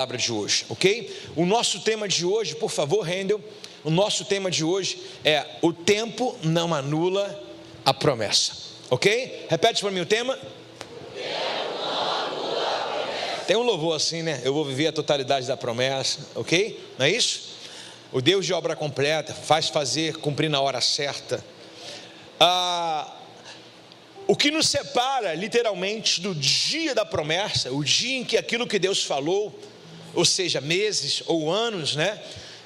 Palavra de hoje, ok? O nosso tema de hoje, por favor, Rendel, o nosso tema de hoje é: o tempo não anula a promessa, ok? Repete para mim o tema. O tempo não anula a promessa. Tem um louvor assim, né? Eu vou viver a totalidade da promessa, ok? Não é isso? O Deus de obra completa, faz fazer, cumprir na hora certa. O que nos separa literalmente do dia da promessa, o dia em que aquilo que Deus falou, ou seja, meses ou anos, né?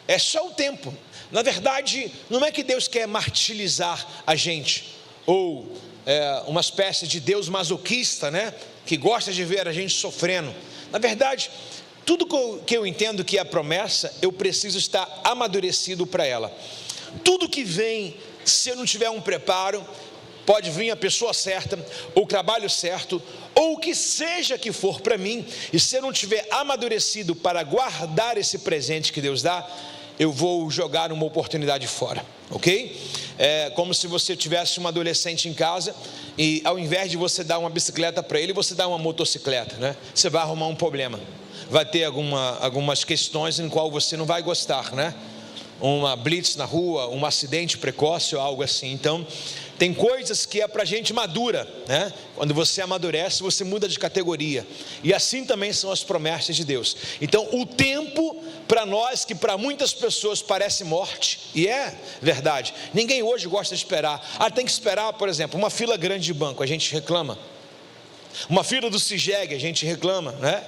É só o tempo. Na verdade, não é que Deus quer martirizar a gente, ou uma espécie de Deus masoquista, né? Que gosta de ver a gente sofrendo. Na verdade, tudo que eu entendo que é a promessa, eu preciso estar amadurecido para ela. Tudo que vem, se eu não tiver um preparo, pode vir a pessoa certa, ou o trabalho certo, ou o que seja que for para mim, e se eu não tiver amadurecido para guardar esse presente que Deus dá, eu vou jogar uma oportunidade fora, ok? É como se você tivesse um adolescente em casa, e ao invés de você dar uma bicicleta para ele, você dá uma motocicleta, né? Você vai arrumar um problema, vai ter algumas questões em qual você não vai gostar, né? Uma blitz na rua, um acidente precoce ou algo assim. Então, tem coisas que é para gente madura, né? Quando você amadurece, você muda de categoria. E assim também são as promessas de Deus. Então, o tempo para nós, que para muitas pessoas parece morte, e é verdade. Ninguém hoje gosta de esperar. Tem que esperar, por exemplo, uma fila grande de banco, a gente reclama. Uma fila do CIGEG, a gente reclama, né?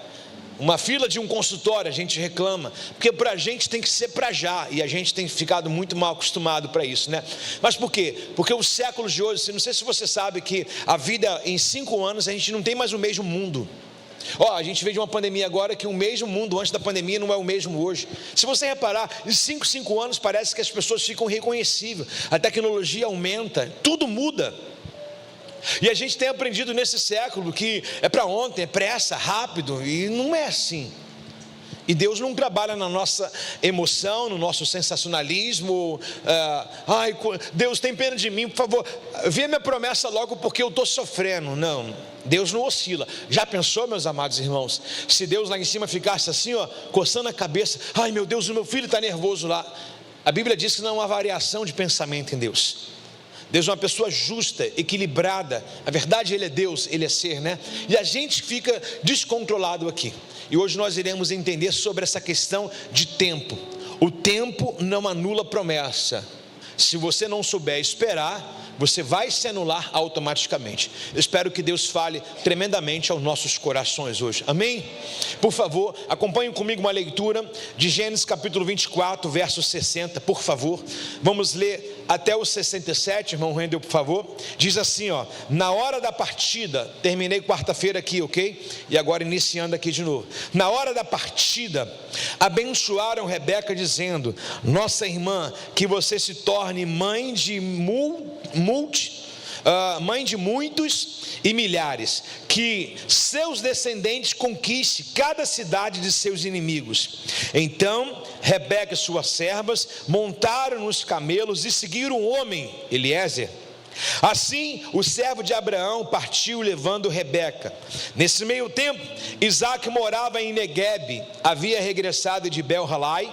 Uma fila de um consultório, a gente reclama, porque para a gente tem que ser para já, e a gente tem ficado muito mal acostumado para isso, né? Mas por quê? Porque os séculos de hoje, não sei se você sabe que a vida em 5 anos, a gente não tem mais o mesmo mundo. A gente veio de uma pandemia agora que o mesmo mundo antes da pandemia não é o mesmo hoje. Se você reparar, em 5 anos parece que as pessoas ficam reconhecíveis, a tecnologia aumenta, tudo muda. E a gente tem aprendido nesse século que é para ontem, é pressa, rápido, e não é assim. E Deus não trabalha na nossa emoção, no nosso sensacionalismo. Deus tem pena de mim, por favor, vê minha promessa logo porque eu estou sofrendo. Não, Deus não oscila. Já pensou, meus amados irmãos, se Deus lá em cima ficasse assim, coçando a cabeça: ai meu Deus, o meu filho está nervoso lá. A Bíblia diz que não há variação de pensamento em Deus. Deus é uma pessoa justa, equilibrada. A verdade, Ele é Deus, Ele é ser, né? E a gente fica descontrolado aqui. E hoje nós iremos entender sobre essa questão de tempo. O tempo não anula promessa. Se você não souber esperar, você vai se anular automaticamente. Eu espero que Deus fale tremendamente aos nossos corações hoje, amém? Por favor, acompanhem comigo uma leitura de Gênesis capítulo 24, verso 60, por favor. Vamos ler até o 67, irmão Rendel, por favor. Diz assim, na hora da partida, terminei quarta-feira aqui, ok? E agora iniciando aqui de novo. Na hora da partida, abençoaram Rebeca dizendo: nossa irmã, que você se torne mãe de muitos e milhares, que seus descendentes conquistem cada cidade de seus inimigos. Então Rebeca e suas servas montaram nos camelos e seguiram o homem Eliezer. Assim o servo de Abraão partiu levando Rebeca. Nesse meio tempo, Isaac morava em Neguebe, havia regressado de Bel-Halai.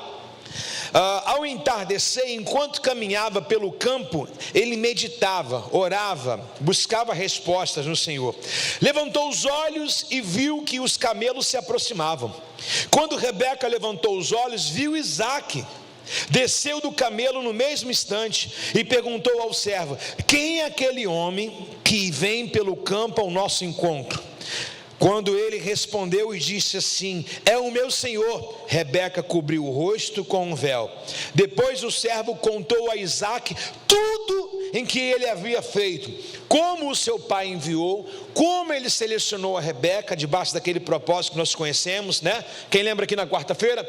Ao entardecer, enquanto caminhava pelo campo, ele meditava, orava, buscava respostas no Senhor. Levantou os olhos e viu que os camelos se aproximavam. Quando Rebeca levantou os olhos, viu Isaac. Desceu do camelo no mesmo instante e perguntou ao servo: quem é aquele homem que vem pelo campo ao nosso encontro? Quando ele respondeu e disse assim: é o meu senhor, Rebeca cobriu o rosto com um véu. Depois o servo contou a Isaac tudo em que ele havia feito, como o seu pai enviou, como ele selecionou a Rebeca debaixo daquele propósito que nós conhecemos, né? Quem lembra aqui na quarta-feira?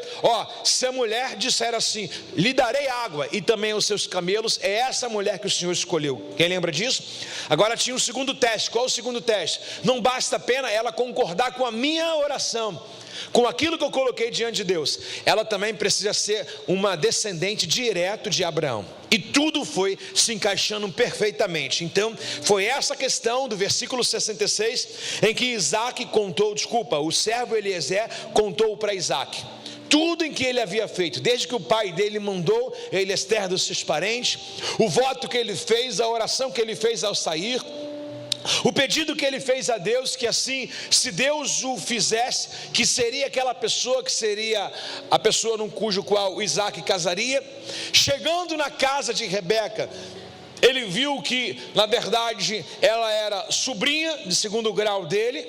Se a mulher disser assim: lhe darei água e também aos seus camelos, é essa mulher que o Senhor escolheu. Quem lembra disso? Agora tinha um segundo teste. Qual o segundo teste? Não basta apenas ela concordar com a minha oração, com aquilo que eu coloquei diante de Deus, ela também precisa ser uma descendente direto de Abraão. E tudo foi se encaixando perfeitamente. Então, foi essa questão do versículo 66, em que o servo Eliezer contou para Isaque tudo em que ele havia feito, desde que o pai dele mandou ele exter dos seus parentes, o voto que ele fez, a oração que ele fez ao sair, o pedido que ele fez a Deus, que assim, se Deus o fizesse, que seria aquela pessoa, que seria a pessoa no cujo qual Isaque casaria. Chegando na casa de Rebeca, ele viu que, na verdade, ela era sobrinha de segundo grau dele,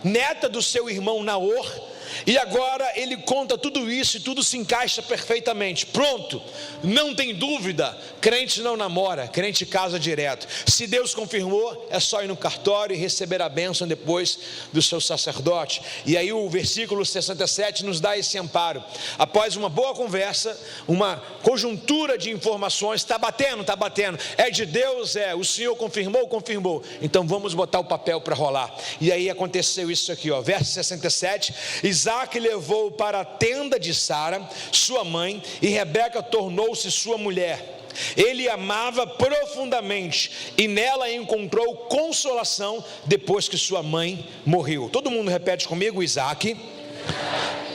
neta do seu irmão Naor. E agora ele conta tudo isso e tudo se encaixa perfeitamente. Pronto, não tem dúvida, crente não namora, crente casa direto. Se Deus confirmou, é só ir no cartório e receber a bênção depois do seu sacerdote. E aí o versículo 67 nos dá esse amparo. Após uma boa conversa, uma conjuntura de informações, está batendo, é de Deus, o Senhor confirmou, então vamos botar o papel para rolar. E aí aconteceu isso aqui, verso 67, Isaque levou para a tenda de Sara, sua mãe, e Rebeca tornou-se sua mulher. Ele amava profundamente e nela encontrou consolação depois que sua mãe morreu. Todo mundo repete comigo: Isaque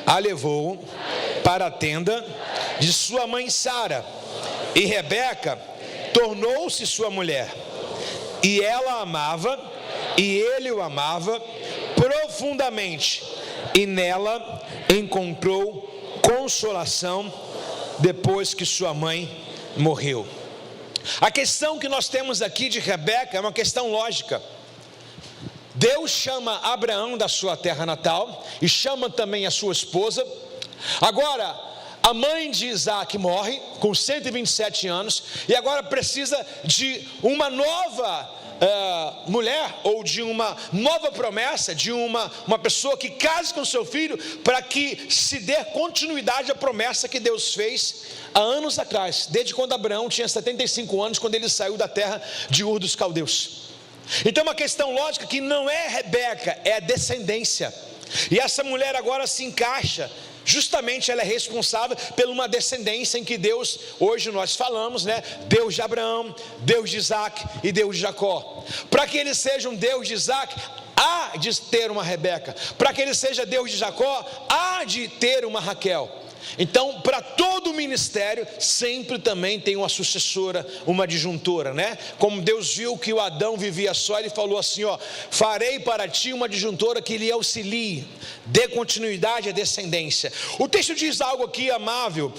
a levou para a tenda de sua mãe Sara, e Rebeca tornou-se sua mulher. E ela amava, e ele o amava profundamente, e nela encontrou consolação depois que sua mãe morreu. A questão que nós temos aqui de Rebeca é uma questão lógica. Deus chama Abraão da sua terra natal e chama também a sua esposa. Agora, a mãe de Isaque morre com 127 anos e agora precisa de uma nova mulher, ou de uma nova promessa, de uma pessoa que case com seu filho, para que se dê continuidade à promessa que Deus fez há anos atrás, desde quando Abraão tinha 75 anos, quando ele saiu da terra de Ur dos Caldeus. Então uma questão lógica que não é Rebeca, é a descendência, e essa mulher agora se encaixa. Justamente ela é responsável por uma descendência em que Deus, hoje nós falamos, Deus de Abraão, Deus de Isaque e Deus de Jacó. Para que ele seja um Deus de Isaque, há de ter uma Rebeca. Para que ele seja Deus de Jacó, há de ter uma Raquel. Então, para todo o ministério, sempre também tem uma sucessora, uma adjuntora, Como Deus viu que o Adão vivia só, ele falou assim, farei para ti uma adjuntora que lhe auxilie, dê continuidade à descendência. O texto diz algo aqui amável,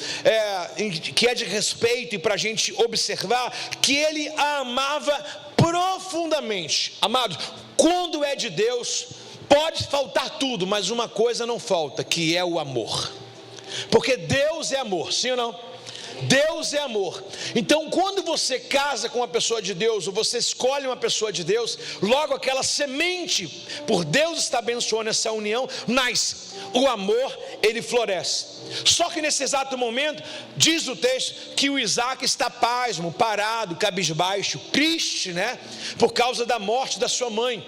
que é de respeito, e para a gente observar, que ele a amava profundamente. Amado, quando é de Deus, pode faltar tudo, mas uma coisa não falta, que é o amor. Porque Deus é amor, sim ou não? Deus é amor. Então quando você casa com uma pessoa de Deus, ou você escolhe uma pessoa de Deus, logo aquela semente, por Deus está abençoando essa união, nasce. O amor, ele floresce. Só que nesse exato momento, diz o texto, que o Isaque está pasmo, parado, cabisbaixo, triste, por causa da morte da sua mãe.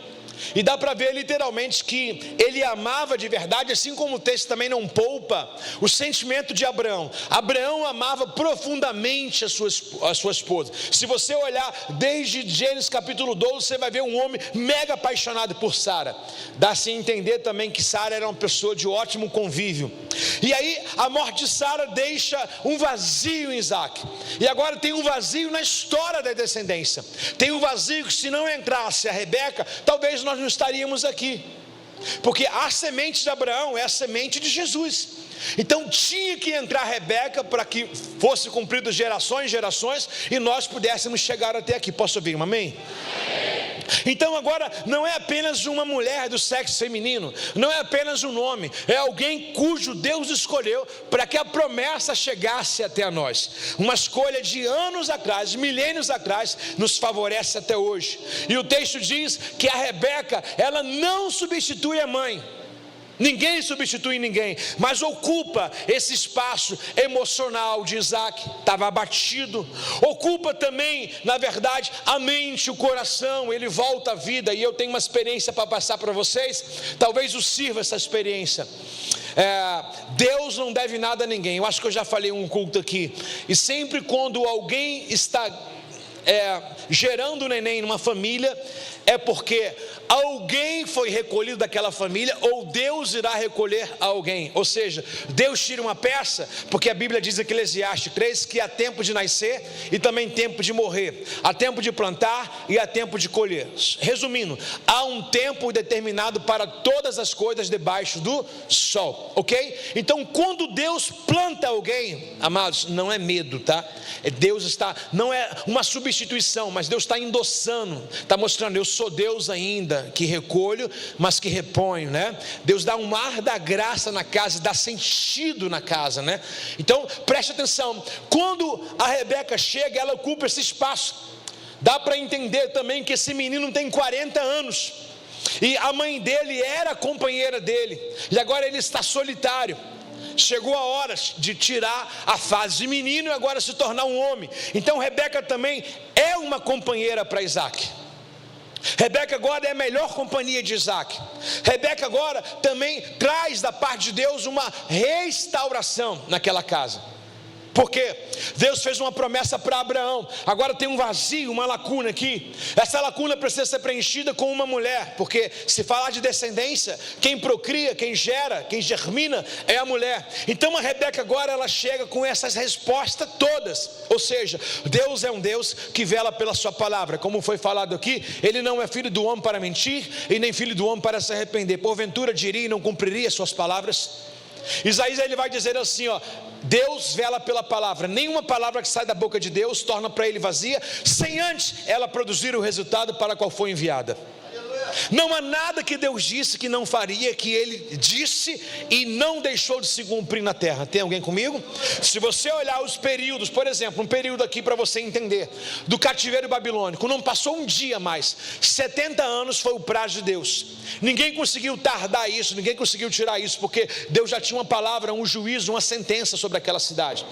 E dá para ver literalmente que ele amava de verdade, assim como o texto também não poupa o sentimento de Abraão. Abraão amava profundamente a sua esposa. Se você olhar desde Gênesis capítulo 12, você vai ver um homem mega apaixonado por Sara. Dá-se a entender também que Sara era uma pessoa de ótimo convívio. E aí a morte de Sara deixa um vazio em Isaque. E agora tem um vazio na história da descendência. Tem um vazio que, se não entrasse a Rebeca, talvez nós não estaríamos aqui, porque a semente de Abraão é a semente de Jesus. Então tinha que entrar Rebeca para que fosse cumprido gerações, e nós pudéssemos chegar até aqui. Posso ouvir um amém? Então agora não é apenas uma mulher do sexo feminino, não é apenas um nome, é alguém cujo Deus escolheu para que a promessa chegasse até nós. Uma escolha de anos atrás, milênios atrás, nos favorece até hoje. E o texto diz que a Rebeca, ela não substitui a mãe. Ninguém substitui ninguém, mas ocupa esse espaço emocional de Isaac. Estava abatido. Ocupa também, na verdade, a mente, o coração. Ele volta à vida. E eu tenho uma experiência para passar para vocês. Talvez os sirva essa experiência. Deus não deve nada a ninguém. Eu acho que eu já falei em um culto aqui. E sempre quando alguém está gerando neném numa família, é porque alguém foi recolhido daquela família, ou Deus irá recolher alguém. Ou seja, Deus tira uma peça, porque a Bíblia diz em Eclesiastes 3 que há tempo de nascer e também tempo de morrer, há tempo de plantar e há tempo de colher. Resumindo, há um tempo determinado para todas as coisas debaixo do sol, ok? Então quando Deus planta alguém, amados, não é medo, tá? Não é uma substituição, mas Deus está endossando, está mostrando: eu sou Deus ainda, que recolho, mas que reponho, né? Deus dá um ar da graça na casa, dá sentido na casa, né? Então preste atenção, quando a Rebeca chega, ela ocupa esse espaço. Dá para entender também que esse menino tem 40 anos, e a mãe dele era a companheira dele, e agora ele está solitário. Chegou a hora de tirar a fase de menino e agora se tornar um homem. Então Rebeca também é uma companheira para Isaac. Rebeca agora é a melhor companhia de Isaac. Rebeca agora também traz da parte de Deus uma restauração naquela casa. Porque Deus fez uma promessa para Abraão. Agora tem um vazio, uma lacuna aqui. Essa lacuna precisa ser preenchida com uma mulher. Porque se falar de descendência, quem procria, quem gera, quem germina é a mulher. Então a Rebeca agora ela chega com essas respostas todas. Ou seja, Deus é um Deus que vela pela sua palavra. Como foi falado aqui, Ele não é filho do homem para mentir, e nem filho do homem para se arrepender. Porventura diria e não cumpriria suas palavras? Isaías ele vai dizer assim, Deus vela pela palavra. Nenhuma palavra que sai da boca de Deus torna para ele vazia, sem antes ela produzir o resultado para qual foi enviada. Não há nada que Deus disse que não faria, que Ele disse e não deixou de se cumprir na terra. Tem alguém comigo? Se você olhar os períodos, por exemplo, um período aqui para você entender, do cativeiro babilônico, não passou um dia mais, 70 anos foi o prazo de Deus. Ninguém conseguiu tardar isso, ninguém conseguiu tirar isso, porque Deus já tinha uma palavra, um juízo, uma sentença sobre aquela cidade.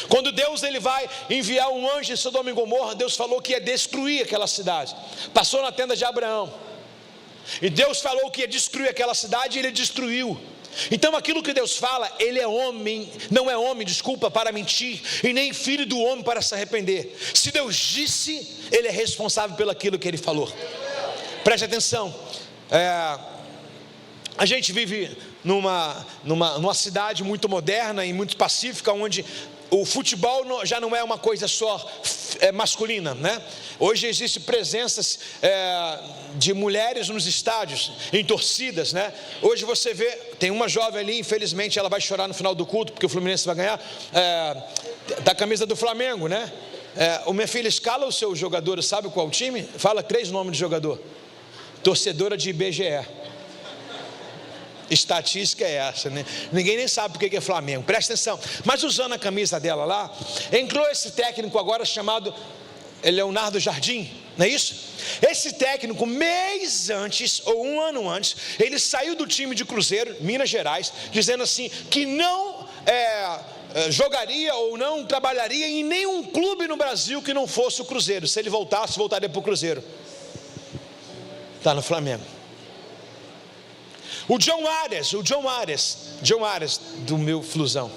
Quando Deus ele vai enviar um anjo em Sodoma e Gomorra, Deus falou que ia destruir aquela cidade. Passou na tenda de Abraão, e Deus falou que ia destruir aquela cidade, e Ele destruiu. Então aquilo que Deus fala, Ele é homem, não é homem, para mentir, e nem filho do homem para se arrepender. Se Deus disse, Ele é responsável pelo aquilo que Ele falou. Preste atenção, a gente vive numa cidade muito moderna e muito pacífica, onde o futebol já não é uma coisa só masculina, né? Hoje existem presenças de mulheres nos estádios, em torcidas, né? Hoje você vê, tem uma jovem ali, infelizmente ela vai chorar no final do culto, porque o Fluminense vai ganhar, da camisa do Flamengo, né? Minha filha, escala o seu jogador, sabe qual time? Fala 3 nomes de jogador. Torcedora de IBGE. Estatística é essa, né? Ninguém nem sabe porque que é Flamengo, presta atenção. Mas usando a camisa dela lá, entrou esse técnico agora chamado Leonardo Jardim, não é isso? Esse técnico, mês antes, ou um ano antes, ele saiu do time de Cruzeiro, Minas Gerais, dizendo assim, que não jogaria ou não trabalharia em nenhum clube no Brasil que não fosse o Cruzeiro. Se ele voltasse, voltaria para o Cruzeiro. Está no Flamengo. O John Arias do meu Flusão,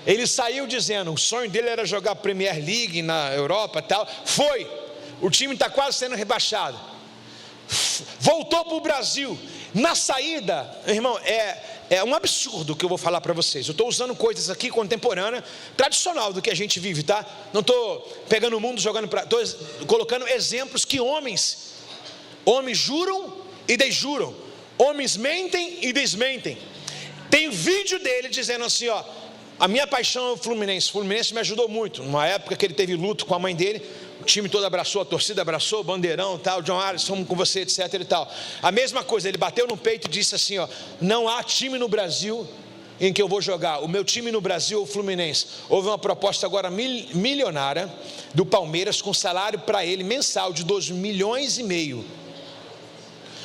ele saiu dizendo, o sonho dele era jogar Premier League na Europa e tal, o time está quase sendo rebaixado, voltou para o Brasil, na saída, irmão, é um absurdo o que eu vou falar para vocês. Eu estou usando coisas aqui contemporâneas, tradicional do que a gente vive, tá? Não estou pegando o mundo, estou colocando exemplos que homens juram e desjuram, homens mentem e desmentem. Tem vídeo dele dizendo assim, a minha paixão é o Fluminense. O Fluminense me ajudou muito, numa época que ele teve luto com a mãe dele, o time todo abraçou, a torcida abraçou, bandeirão, tal, John Arias, somos com você, etc e tal. A mesma coisa, ele bateu no peito e disse assim, não há time no Brasil em que eu vou jogar, o meu time no Brasil é o Fluminense. Houve uma proposta agora milionária do Palmeiras, com salário para ele mensal de 2,5 milhões.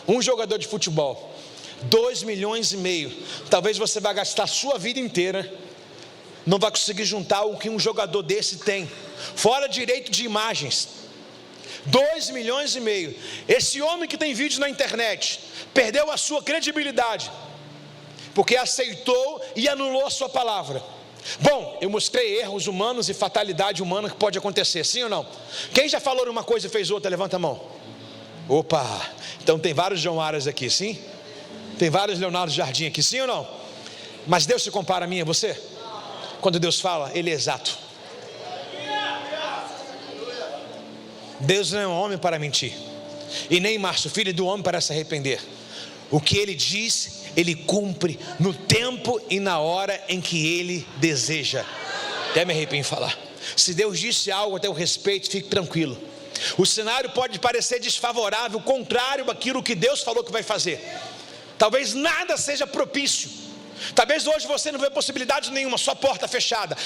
Um jogador de futebol 2,5 milhões. Talvez você vai gastar a sua vida inteira, não vai conseguir juntar o que um jogador desse tem, fora direito de imagens. 2,5 milhões. Esse homem que tem vídeo na internet perdeu a sua credibilidade, porque aceitou e anulou a sua palavra. Bom, eu mostrei erros humanos e fatalidade humana que pode acontecer, sim ou não? Quem já falou uma coisa e fez outra, levanta a mão. Opa, então tem vários João Aras aqui, sim? Tem vários Leonardo Jardim aqui, sim ou não? Mas Deus se compara a mim e a você? Quando Deus fala, Ele é exato. Deus não é um homem para mentir, e nem Márcio, filho do homem, para se arrepender. O que Ele diz, Ele cumpre no tempo e na hora em que Ele deseja. Até me arrepio em falar. Se Deus disse algo a teu respeito, fique tranquilo. O cenário pode parecer desfavorável, contrário àquilo que Deus falou que vai fazer. Talvez nada seja propício. Talvez hoje você não vê possibilidade nenhuma, só porta fechada.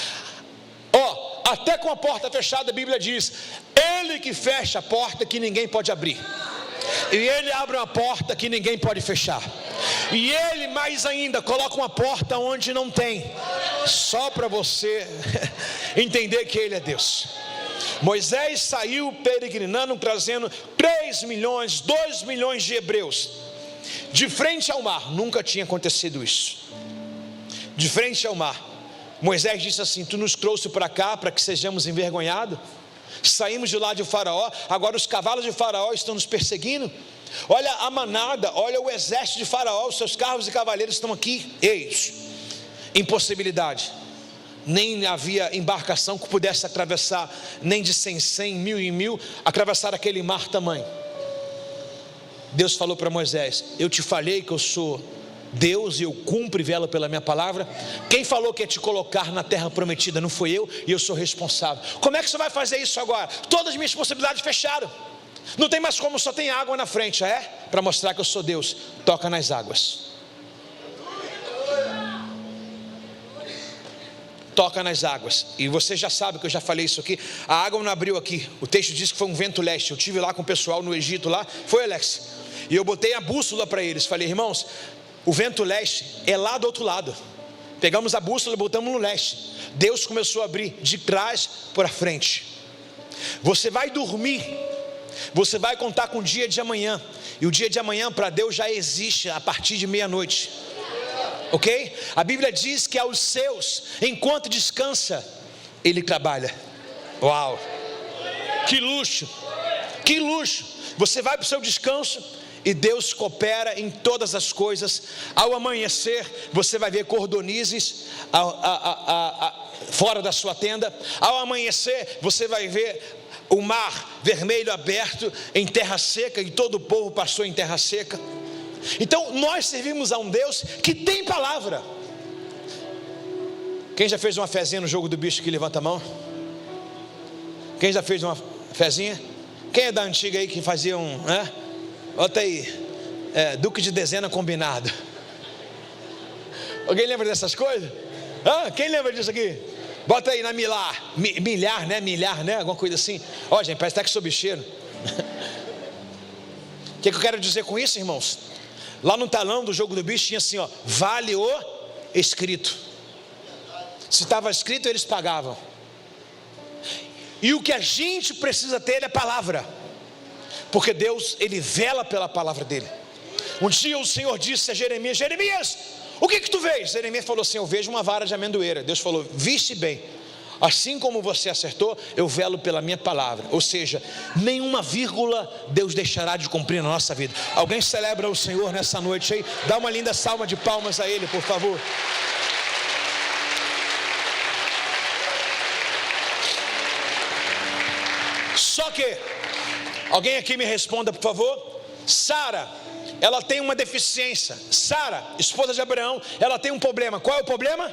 Até com a porta fechada a Bíblia diz: Ele que fecha a porta que ninguém pode abrir, e Ele abre uma porta que ninguém pode fechar, e Ele mais ainda coloca uma porta onde não tem, só para você entender que Ele é Deus. Moisés saiu peregrinando, trazendo 3 milhões, 2 milhões de hebreus, de frente ao mar. Nunca tinha acontecido isso. De frente ao mar, Moisés disse assim: tu nos trouxe para cá para que sejamos envergonhados? Saímos de lá de Faraó, agora os cavalos de Faraó estão nos perseguindo. Olha a manada, olha o exército de Faraó, os seus carros e cavaleiros estão aqui. Eis, impossibilidade. Nem havia embarcação que pudesse atravessar, nem de 100 em 100, 1000 em 1000, atravessar aquele mar tamanho. Deus falou para Moisés: eu te falei que eu sou Deus e eu cumpro e velo pela minha palavra. Quem falou que ia te colocar na terra prometida não foi eu, e eu sou responsável. Como é que você vai fazer isso agora? Todas as minhas possibilidades fecharam, não tem mais como, só tem água na frente. Para mostrar que eu sou Deus, toca nas águas. Toca nas águas. E você já sabe que eu já falei isso aqui. A água não abriu aqui. O texto diz que foi um vento leste. Eu tive lá com o pessoal no Egito lá. Foi, Alex? E eu botei a bússola para eles. Falei: irmãos, o vento leste é lá do outro lado. Pegamos a bússola e botamos no leste. Deus começou a abrir de trás para frente. Você vai dormir, você vai contar com o dia de amanhã. E o dia de amanhã para Deus já existe a partir de meia-noite. Ok? A Bíblia diz que aos seus, enquanto descansa, Ele trabalha. Uau! Que luxo! Que luxo! Você vai para o seu descanso e Deus coopera em todas as coisas. Ao amanhecer, você vai ver cordonizes fora da sua tenda. Ao amanhecer, você vai ver o mar vermelho aberto em terra seca, e todo o povo passou em terra seca. Então nós servimos a um Deus que tem palavra. Quem já fez uma fezinha no jogo do bicho aqui, levanta a mão. Quem já fez uma fezinha? Quem é da antiga aí que fazia Bota aí, Duque de Dezena combinado. Alguém lembra dessas coisas? Quem lembra disso aqui? Bota aí na milhar, né? Alguma coisa assim. Gente, parece até que sou bicheiro. O que eu quero dizer com isso, irmãos? Lá no talão do jogo do bicho tinha assim: vale o escrito. Se estava escrito, eles pagavam. E o que a gente precisa ter é palavra, porque Deus, Ele vela pela palavra dEle. Um dia o Senhor disse a Jeremias: Jeremias, o que tu vês? Jeremias falou assim: eu vejo uma vara de amendoeira. Deus falou: viste bem, assim como você acertou, eu velo pela minha palavra. Ou seja, nenhuma vírgula Deus deixará de cumprir na nossa vida. Alguém celebra o Senhor nessa noite aí? Dá uma linda salva de palmas a Ele, por favor. Só que, alguém aqui me responda, por favor. Sara, ela tem uma deficiência. Sara, esposa de Abraão, ela tem um problema. Qual é o problema?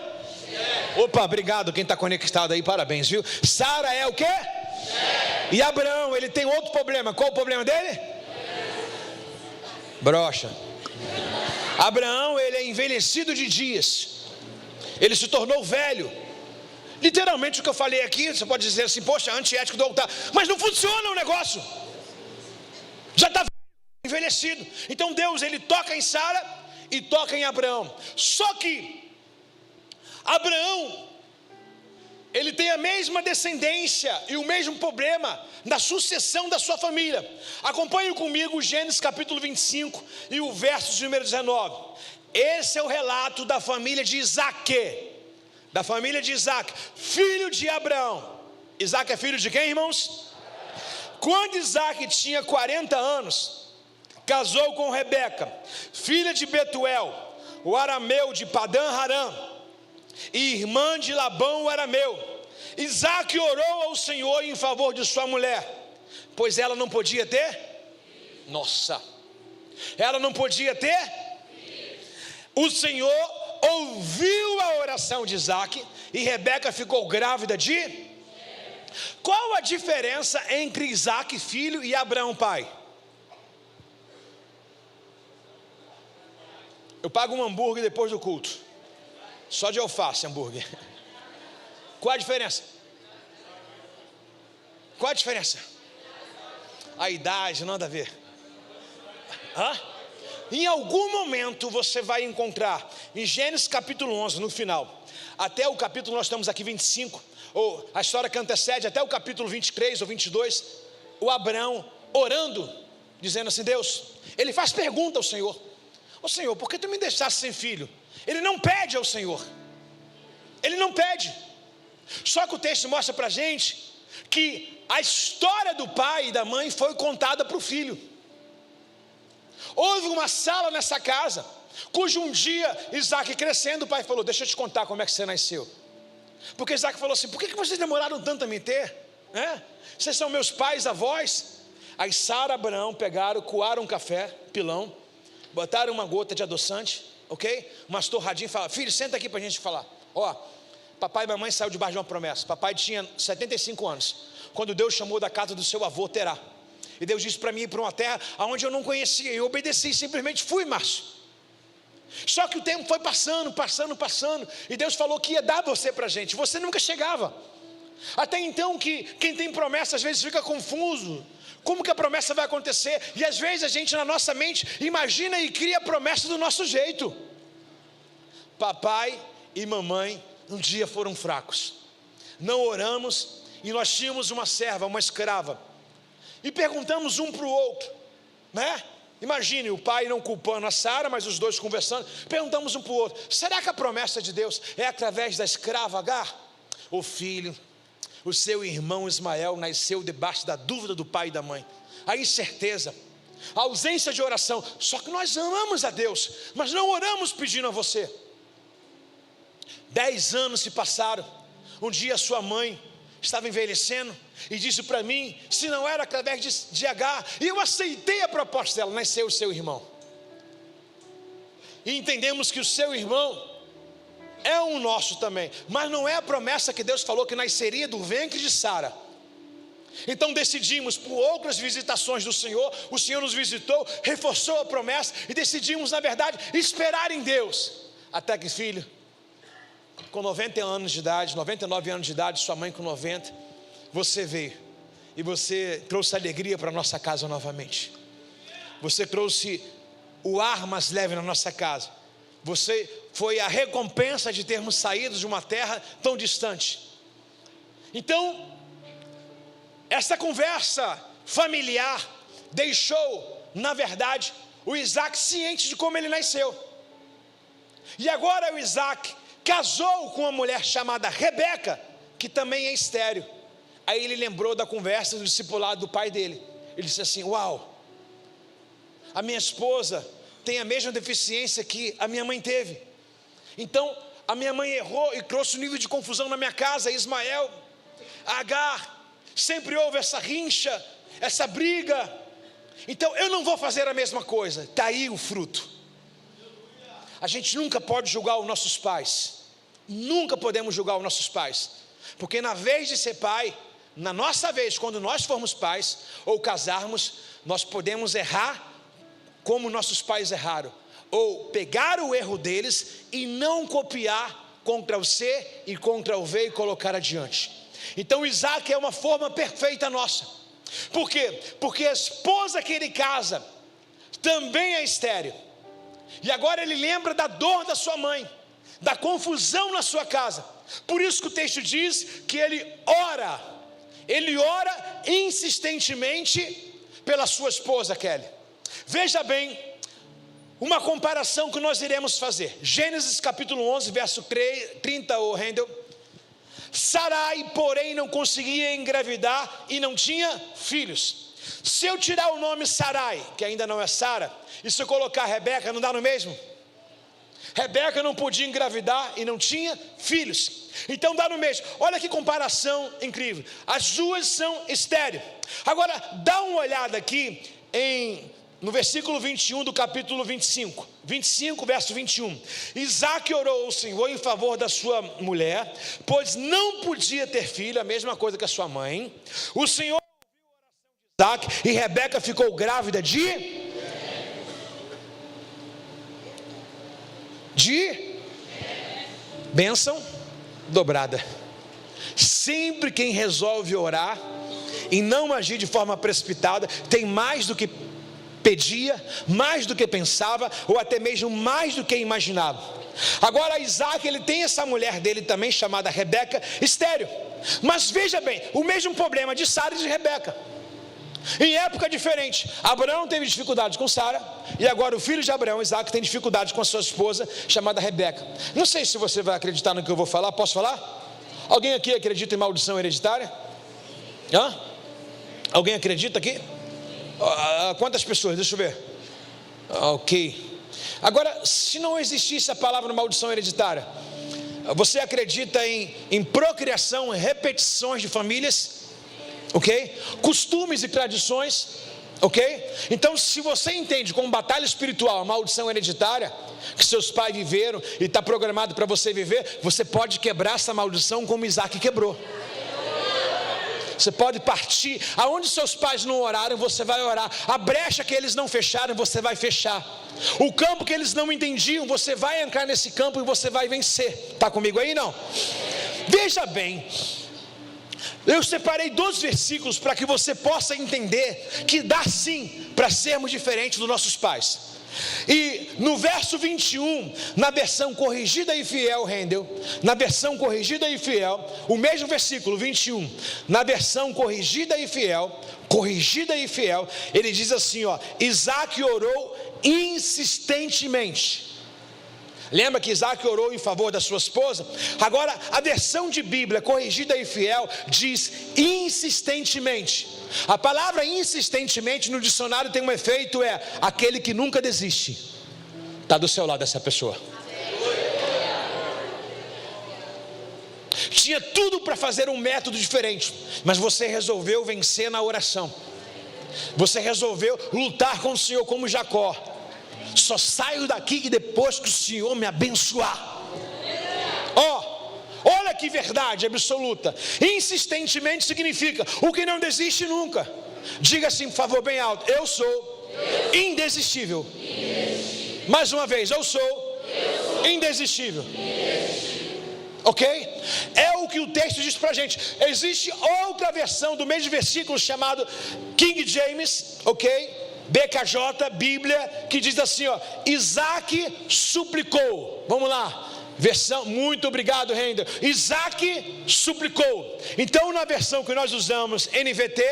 Opa, obrigado quem está conectado aí, parabéns, viu? Sara é o quê? E Abraão, ele tem outro problema. Qual o problema dele? Brocha. Abraão, ele é envelhecido de dias. Ele se tornou velho. Literalmente o que eu falei aqui, você pode dizer assim: poxa, antiético do altar. Mas não funciona o negócio. Já está envelhecido. Então Deus, Ele toca em Sara e toca em Abraão. Só que Abraão, ele tem a mesma descendência e o mesmo problema na sucessão da sua família. Acompanhe comigo Gênesis capítulo 25 e o verso de número 19. Esse é o relato da família de Isaque, filho de Abraão. Isaque é filho de quem, irmãos? Quando Isaque tinha 40 anos, casou com Rebeca, filha de Betuel, o arameu de Padã Harã, e irmã de Labão o arameu. Isaque orou ao Senhor em favor de sua mulher, pois ela não podia ter? Ela não podia ter? O Senhor ouviu a oração de Isaque e Rebeca ficou grávida de? Qual a diferença entre Isaque filho e Abraão pai? Eu pago um hambúrguer depois do culto, só de alface hambúrguer. Qual a diferença? Qual a diferença? A idade, nada a ver. Em algum momento você vai encontrar em Gênesis capítulo 11, no final, até o capítulo, nós estamos aqui 25, ou a história que antecede, até o capítulo 23 ou 22, o Abraão orando, dizendo assim: Deus, ele faz pergunta ao Senhor: ô Senhor, por que tu me deixaste sem filho? Ele não pede ao Senhor, ele não pede. Só que o texto mostra para a gente que a história do pai e da mãe foi contada para o filho. Houve uma sala nessa casa, cujo um dia Isaque crescendo, o pai falou: deixa eu te contar como é que você nasceu. Porque Isaque falou assim: por que vocês demoraram tanto a me ter? Vocês são meus pais, avós. Aí Sara e Abraão pegaram, coaram um café, pilão, botaram uma gota de adoçante, ok? Umas torradinhas e falaram: filho, senta aqui para a gente falar. Papai e mamãe saiu debaixo de uma promessa. Papai tinha 75 anos, quando Deus chamou da casa do seu avô Terá. E Deus disse para mim ir para uma terra onde eu não conhecia. Eu obedeci, simplesmente fui, Márcio. Só que o tempo foi passando. E Deus falou que ia dar você para a gente. Você nunca chegava. Até então que quem tem promessa às vezes fica confuso. Como que a promessa vai acontecer? E às vezes a gente na nossa mente imagina e cria a promessa do nosso jeito. Papai e mamãe um dia foram fracos. Não oramos e nós tínhamos uma serva, uma escrava. E perguntamos um para o outro, Imagine o pai não culpando a Sara, mas os dois conversando. Perguntamos um para o outro: será que a promessa de Deus é através da escrava Agar? O filho, o seu irmão Ismael, nasceu debaixo da dúvida do pai e da mãe, a incerteza, a ausência de oração. Só que nós amamos a Deus, mas não oramos pedindo a você. 10 anos se passaram. Um dia sua mãe estava envelhecendo e disse para mim se não era através de Agar, e eu aceitei a proposta dela. Nasceu o seu irmão, e entendemos que o seu irmão é um nosso também, mas não é a promessa que Deus falou que nasceria do ventre de Sara. Então decidimos, por outras visitações do Senhor, o Senhor nos visitou, reforçou a promessa, e decidimos na verdade esperar em Deus, até que filho, com 90 anos de idade, 99 anos de idade, sua mãe com 90, você veio e você trouxe alegria para a nossa casa novamente. Você trouxe o ar mais leve na nossa casa. Você foi a recompensa de termos saído de uma terra tão distante. Então, essa conversa familiar deixou, na verdade, o Isaque ciente de como ele nasceu. E agora o Isaque casou com uma mulher chamada Rebeca, que também é estéril. Aí ele lembrou da conversa do discipulado do pai dele. Ele disse assim: uau, a minha esposa tem a mesma deficiência que a minha mãe teve. Então a minha mãe errou e trouxe um nível de confusão na minha casa. Ismael, Agar, sempre houve essa rincha, essa briga. Então eu não vou fazer a mesma coisa. Está aí o fruto. A gente nunca pode julgar os nossos pais. Nunca podemos julgar os nossos pais. Porque na vez de ser pai, na nossa vez, quando nós formos pais ou casarmos, nós podemos errar como nossos pais erraram, ou pegar o erro deles e não copiar contra o C e contra o V e colocar adiante. Então Isaque é uma forma perfeita nossa. Por quê? Porque a esposa que ele casa também é estéril. E agora ele lembra da dor da sua mãe, da confusão na sua casa. Por isso que o texto diz que ele ora insistentemente pela sua esposa Kelly. Veja bem, uma comparação que nós iremos fazer. Gênesis capítulo 11, verso 30, o Rendel. Sarai, porém, não conseguia engravidar e não tinha filhos. Se eu tirar o nome Sarai, que ainda não é Sara, e se eu colocar Rebeca, não dá no mesmo? Rebeca não podia engravidar e não tinha filhos, então dá no mesmo. Olha que comparação incrível, as duas são estéreis. Agora dá uma olhada aqui no versículo 21 do capítulo 25, verso 21. Isaque orou ao Senhor em favor da sua mulher, pois não podia ter filho, a mesma coisa que a sua mãe. O Senhor ouviu a oração de Isaque, e Rebeca ficou grávida de bênção dobrada. Sempre quem resolve orar e não agir de forma precipitada, tem mais do que pedia, mais do que pensava, ou até mesmo mais do que imaginava. Agora Isaque, ele tem essa mulher dele também, chamada Rebeca, estéril. Mas veja bem, o mesmo problema de Sara e de Rebeca, em época diferente. Abraão teve dificuldade com Sara, e agora o filho de Abraão, Isaque, tem dificuldade com a sua esposa, chamada Rebeca. Não sei se você vai acreditar no que eu vou falar. Posso falar? Alguém aqui acredita em maldição hereditária? Alguém acredita aqui? Quantas pessoas? Deixa eu ver. Ok. Agora, se não existisse a palavra maldição hereditária, você acredita em procriação, repetições de famílias? Ok? Costumes e tradições, ok? Então, se você entende como batalha espiritual a maldição hereditária que seus pais viveram e está programado para você viver, você pode quebrar essa maldição como Isaque quebrou. Você pode partir. Aonde seus pais não oraram, você vai orar. A brecha que eles não fecharam, você vai fechar. O campo que eles não entendiam, você vai entrar nesse campo e você vai vencer. Está comigo aí, não? Veja bem, eu separei 2 versículos para que você possa entender que dá sim para sermos diferentes dos nossos pais. E no verso 21, na versão corrigida e fiel, Rendel, na versão corrigida e fiel, o mesmo versículo 21, na versão corrigida e fiel, ele diz assim, Isaque orou insistentemente. Lembra que Isaque orou em favor da sua esposa? Agora, a versão de Bíblia corrigida e fiel diz insistentemente. A palavra insistentemente no dicionário tem um efeito, aquele que nunca desiste. Está do seu lado essa pessoa. Tinha tudo para fazer um método diferente, mas você resolveu vencer na oração. Você resolveu lutar com o Senhor como Jacó. Só saio daqui depois que o Senhor me abençoar. Olha que verdade absoluta. Insistentemente significa o que não desiste nunca. Diga assim, por favor, bem alto: eu sou indesistível. Mais uma vez, eu sou indesistível. Ok? É o que o texto diz pra gente. Existe outra versão do mesmo versículo chamado King James, ok? BKJ, Bíblia, que diz assim, Isaque suplicou. Vamos lá, versão, muito obrigado, Rendel. Isaque suplicou. Então, na versão que nós usamos, NVT,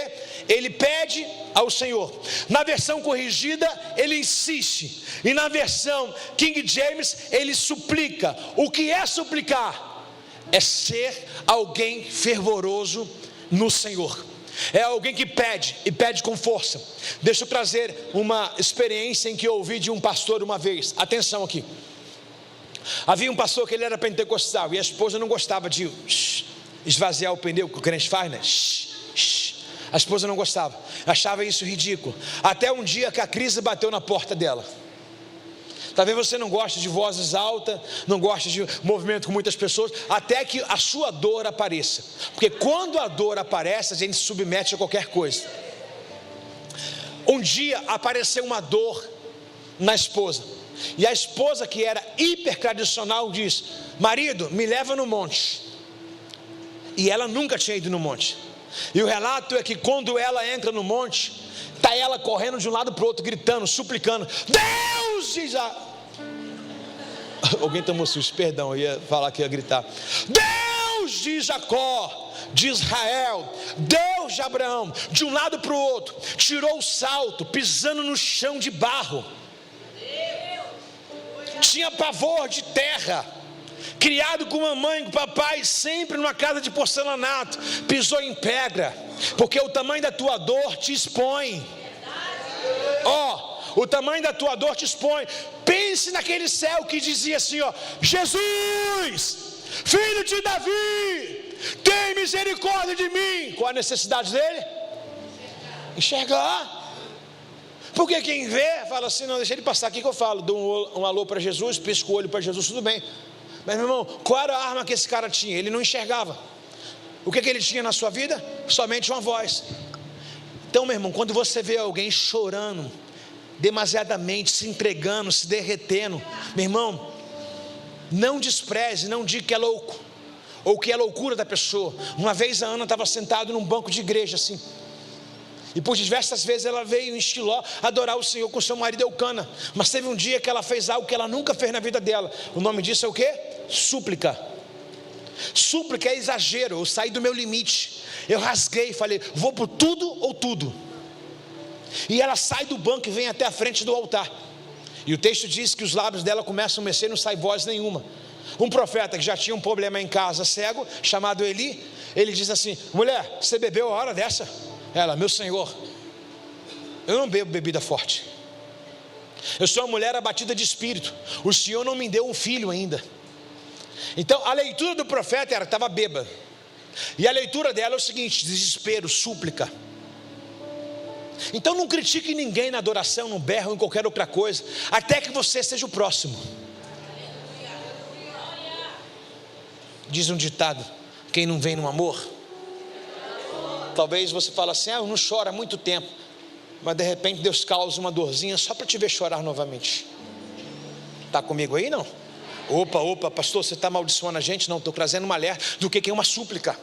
ele pede ao Senhor. Na versão corrigida, ele insiste. E na versão King James, ele suplica. O que é suplicar? É ser alguém fervoroso no Senhor. É alguém que pede, e pede com força. Deixa eu trazer uma experiência em que eu ouvi de um pastor uma vez. Atenção aqui. Havia um pastor que ele era pentecostal, e a esposa não gostava de esvaziar o pneu que o crente faz, né? A esposa não gostava, achava isso ridículo. Até um dia que a crise bateu na porta dela. Talvez você não goste de vozes altas, não goste de movimento com muitas pessoas, até que a sua dor apareça. Porque quando a dor aparece, a gente se submete a qualquer coisa. Um dia apareceu uma dor na esposa, e a esposa, que era hiper tradicional, diz: marido, me leva no monte. E ela nunca tinha ido no monte. E o relato é que quando ela entra no monte, está ela correndo de um lado para o outro, gritando, suplicando: Deus, diz Alguém tomou susto, perdão, eu ia falar que ia gritar. Deus de Jacó, de Israel, Deus de Abraão, de um lado para o outro, tirou o salto, pisando no chão de barro. Tinha pavor de terra, criado com mamãe e com papai, sempre numa casa de porcelanato, pisou em pedra, porque o tamanho da tua dor te expõe. O tamanho da tua dor te expõe. Pense naquele céu que dizia assim, Jesus, filho de Davi, tem misericórdia de mim. Qual a necessidade dele? Enxergar. Porque quem vê, fala assim, não, deixa ele passar aqui que eu falo, dou um alô para Jesus, pisco o olho para Jesus, tudo bem. Mas meu irmão, qual era a arma que esse cara tinha? Ele não enxergava. O que ele tinha na sua vida? Somente uma voz. Então meu irmão, quando você vê alguém chorando, demasiadamente, se entregando, se derretendo, meu irmão, não despreze, não diga que é louco, ou que é loucura da pessoa. Uma vez a Ana estava sentada num banco de igreja assim, e por diversas vezes ela veio em Shiló adorar o Senhor com seu marido Eucana, mas teve um dia que ela fez algo que ela nunca fez na vida dela. O nome disso é o quê? Súplica. Súplica é exagero. Eu saí do meu limite, eu rasguei, falei, vou por tudo ou tudo. E ela sai do banco e vem até a frente do altar, e o texto diz que os lábios dela começam a mexer, não sai voz nenhuma. Um profeta que já tinha um problema em casa, cego, chamado Eli, ele diz assim, mulher, você bebeu a hora dessa? Ela, meu senhor, eu não bebo bebida forte, eu sou uma mulher abatida de espírito, o senhor não me deu um filho ainda. Então a leitura do profeta era, estava bêbada, e a leitura dela é o seguinte, desespero, súplica. Então não critique ninguém na adoração, no berro ou em qualquer outra coisa, até que você seja o próximo. Diz um ditado, quem não vem no amor, talvez você fale assim, eu não choro há muito tempo, mas de repente Deus causa uma dorzinha só para te ver chorar novamente. Está comigo aí não? Opa, pastor, você está amaldiçoando a gente? Não, estou trazendo um alerta do que é uma súplica.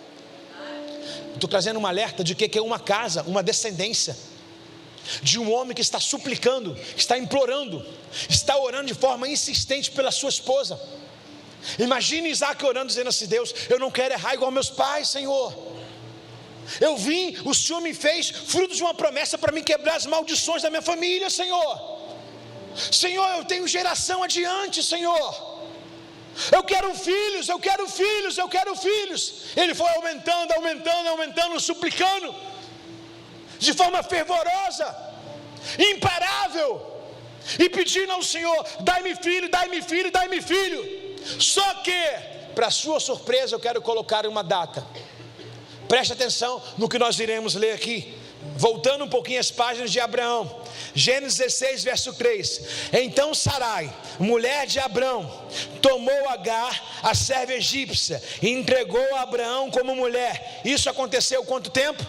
Estou trazendo um alerta de que é uma casa, uma descendência, de um homem que está suplicando, está implorando, está orando de forma insistente pela sua esposa. Imagine Isaac orando, dizendo assim, Deus, eu não quero errar igual meus pais, Senhor. Eu vim, o Senhor me fez fruto de uma promessa para me quebrar as maldições da minha família, Senhor. Senhor, eu tenho geração adiante, Senhor. Eu quero filhos, eu quero filhos, eu quero filhos. Ele foi aumentando, suplicando, de forma fervorosa, imparável, e pedindo ao Senhor, dai-me filho, dai-me filho, dai-me filho. Só que, para sua surpresa, eu quero colocar uma data. Preste atenção no que nós iremos ler aqui, voltando um pouquinho às páginas de Abraão. Gênesis 16, verso 3. Então Sarai, mulher de Abrão, tomou Agar, a serva egípcia, e entregou a Abraão como mulher. Isso aconteceu quanto tempo?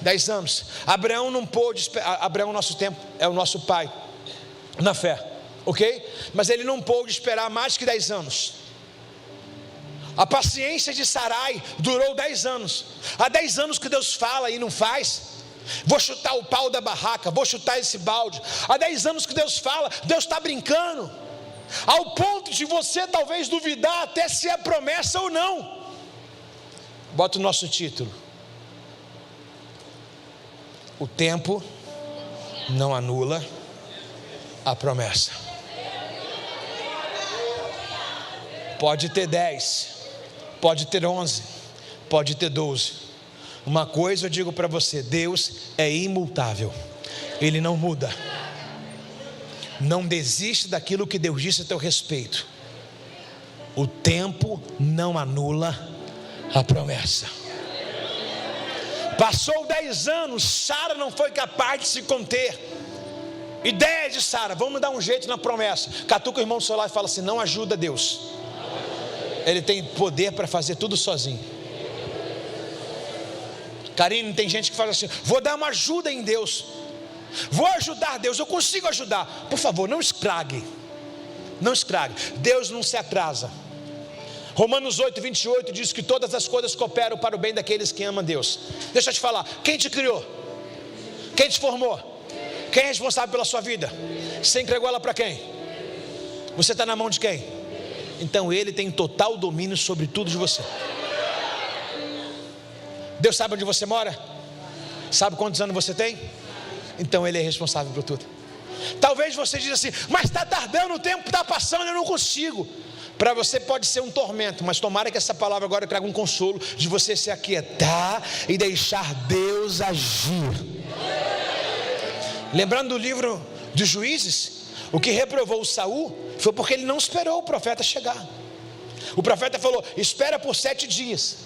10 anos. Abraão não pôde, Abraão nosso tempo, é o nosso pai na fé, ok? Mas ele não pôde esperar mais que 10 anos. A paciência de Sarai durou 10 anos. Há 10 anos que Deus fala e não faz. Vou chutar o pau da barraca, vou chutar esse balde. Há 10 anos que Deus fala, Deus está brincando, ao ponto de você talvez duvidar até se é promessa ou não. Bota o nosso título: o tempo não anula a promessa. Pode ter 10, pode ter 11, pode ter 12. Uma coisa eu digo para você: Deus é imutável, Ele não muda. Não desiste daquilo que Deus disse a teu respeito. O tempo não anula a promessa. Passou 10 anos, Sara não foi capaz de se conter. Ideia de Sara, vamos dar um jeito na promessa. Catuca o irmão do seu lado e fala assim: não ajuda Deus, Ele tem poder para fazer tudo sozinho. Karine, tem gente que fala assim: vou dar uma ajuda em Deus, vou ajudar Deus, eu consigo ajudar. Por favor, não escrague, não escrague. Deus não se atrasa. Romanos 8, 28 diz que todas as coisas cooperam para o bem daqueles que amam Deus. Deixa eu te falar, quem te criou? Quem te formou? Quem é responsável pela sua vida? Você entregou ela para quem? Você está na mão de quem? Então Ele tem total domínio sobre tudo de você. Deus sabe onde você mora? Sabe quantos anos você tem? Então Ele é responsável por tudo. Talvez você diga assim, mas está tardando, o tempo está passando, eu não consigo. Para você pode ser um tormento, mas tomara que essa palavra agora traga um consolo de você se aquietar e deixar Deus agir. Lembrando do livro de Juízes, o que reprovou Saul foi porque ele não esperou o profeta chegar. O profeta falou, espera por 7 dias.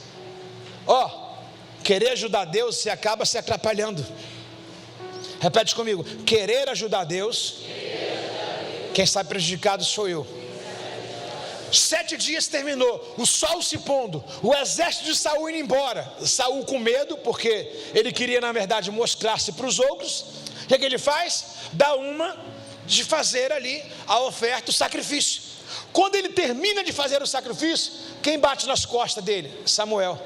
Querer ajudar Deus, você acaba se atrapalhando. Repete comigo, querer ajudar Deus, quem está prejudicado sou eu. 7 dias terminou, o sol se pondo, o exército de Saul indo embora. Saul com medo, porque ele queria na verdade mostrar-se para os outros. O que ele faz? Dá uma de fazer ali a oferta, o sacrifício. Quando ele termina de fazer o sacrifício, quem bate nas costas dele? Samuel.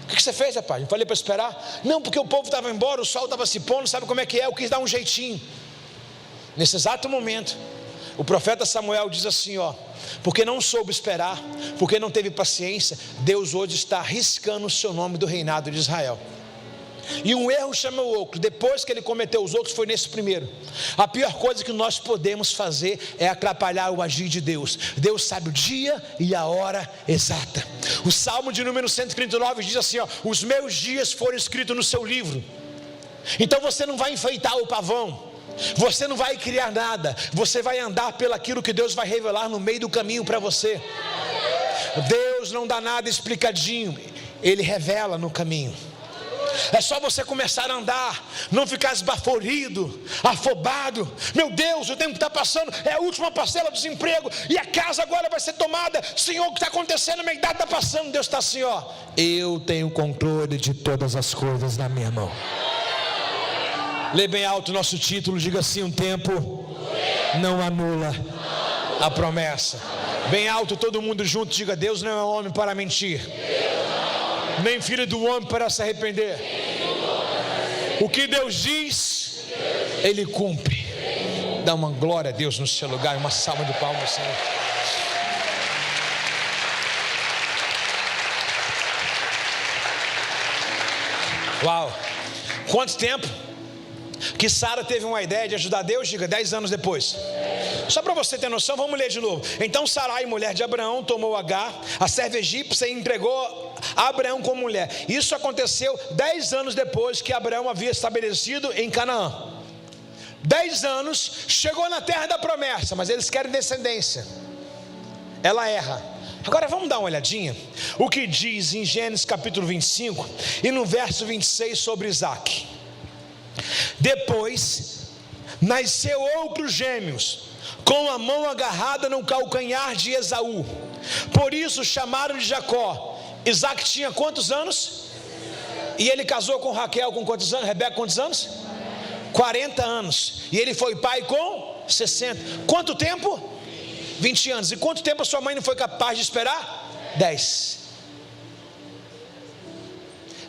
O que você fez, rapaz? Eu falei para esperar? Não, porque o povo estava embora, o sol estava se pondo, sabe como é que é? Eu quis dar um jeitinho. Nesse exato momento, o profeta Samuel diz assim, porque não soube esperar, porque não teve paciência, Deus hoje está arriscando o seu nome do reinado de Israel. E um erro chama o outro. Depois que ele cometeu os outros, foi nesse primeiro. A pior coisa que nós podemos fazer é atrapalhar o agir de Deus. Deus sabe o dia e a hora exata. O Salmo de número 139 diz assim, os meus dias foram escritos no seu livro. Então você não vai enfeitar o pavão, você não vai criar nada, você vai andar pelo aquilo que Deus vai revelar no meio do caminho para você. Deus não dá nada explicadinho, Ele revela no caminho. É só você começar a andar, não ficar esbaforido, afobado. Meu Deus, o tempo está passando, é a última parcela do desemprego, e a casa agora vai ser tomada. Senhor, o que está acontecendo? Minha idade está passando. Deus está assim, eu tenho controle de todas as coisas na minha mão. Lê bem alto o nosso título, diga assim, um tempo não anula a promessa. Bem alto todo mundo junto, diga, Deus não é homem para mentir, nem filho do homem para se arrepender. O que Deus diz, Ele cumpre. Dá uma glória a Deus no seu lugar, uma salva de palmas, Senhor. Uau, quanto tempo que Sara teve uma ideia de ajudar Deus? Diga, 10 anos depois. Só para você ter noção, vamos ler de novo. Então Sarai, mulher de Abraão, tomou Agar, a serva egípcia, e entregou a Abraão como mulher. Isso aconteceu 10 anos depois que Abraão havia estabelecido em Canaã. 10 anos, chegou na terra da promessa, mas eles querem descendência. Ela erra. Agora vamos dar uma olhadinha o que diz em Gênesis capítulo 25 e no verso 26 sobre Isaac. Depois nasceu outros gêmeos, com a mão agarrada no calcanhar de Esaú. Por isso chamaram de Jacó. Isaac tinha quantos anos? E ele casou com Raquel com quantos anos? Rebeca quantos anos? 40 anos. E ele foi pai com 60. Quanto tempo? 20 anos. E quanto tempo a sua mãe não foi capaz de esperar? 10.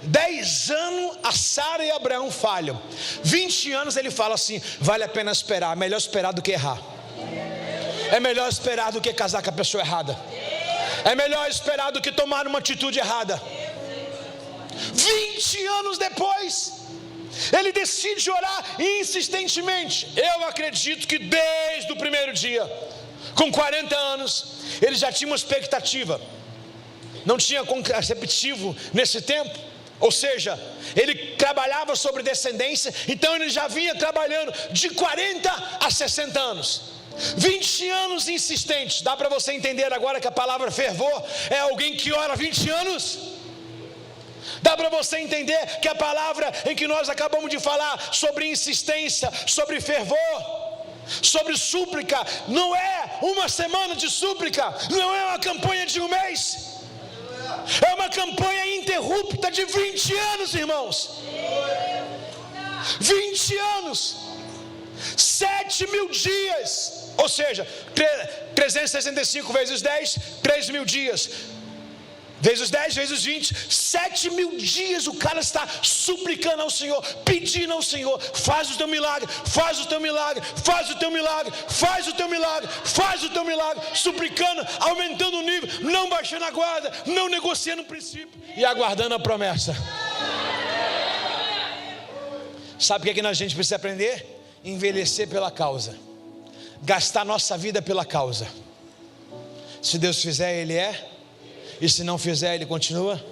10 anos a Sara e Abraão falham. 20 anos ele fala assim, vale a pena esperar, melhor esperar do que errar. É melhor esperar do que casar com a pessoa errada. É melhor esperar do que tomar uma atitude errada. 20 anos depois, ele decide orar insistentemente. Eu acredito que desde o primeiro dia, com 40 anos, ele já tinha uma expectativa. Não tinha contraceptivo nesse tempo. Ou seja, ele trabalhava sobre descendência. Então ele já vinha trabalhando de 40 a 60 anos. 20 anos insistentes. Dá para você entender agora que a palavra fervor é alguém que ora 20 anos? Dá para você entender que a palavra em que nós acabamos de falar sobre insistência, sobre fervor, sobre súplica, não é uma semana de súplica, não é uma campanha de um mês, é uma campanha ininterrupta de 20 anos, irmãos. 20 anos, 7.000 dias, ou seja, 365 vezes 10, 3.000 dias. vezes 10, vezes 20, 7.000 dias o cara está suplicando ao Senhor, pedindo ao Senhor: faz o teu milagre, faz o teu milagre, faz o teu milagre, faz o teu milagre, faz o teu milagre, suplicando, aumentando o nível, não baixando a guarda, não negociando o princípio e aguardando a promessa. Sabe o que a gente precisa aprender? Envelhecer pela causa, gastar nossa vida pela causa. Se Deus fizer, Ele é, e se não fizer, Ele continua.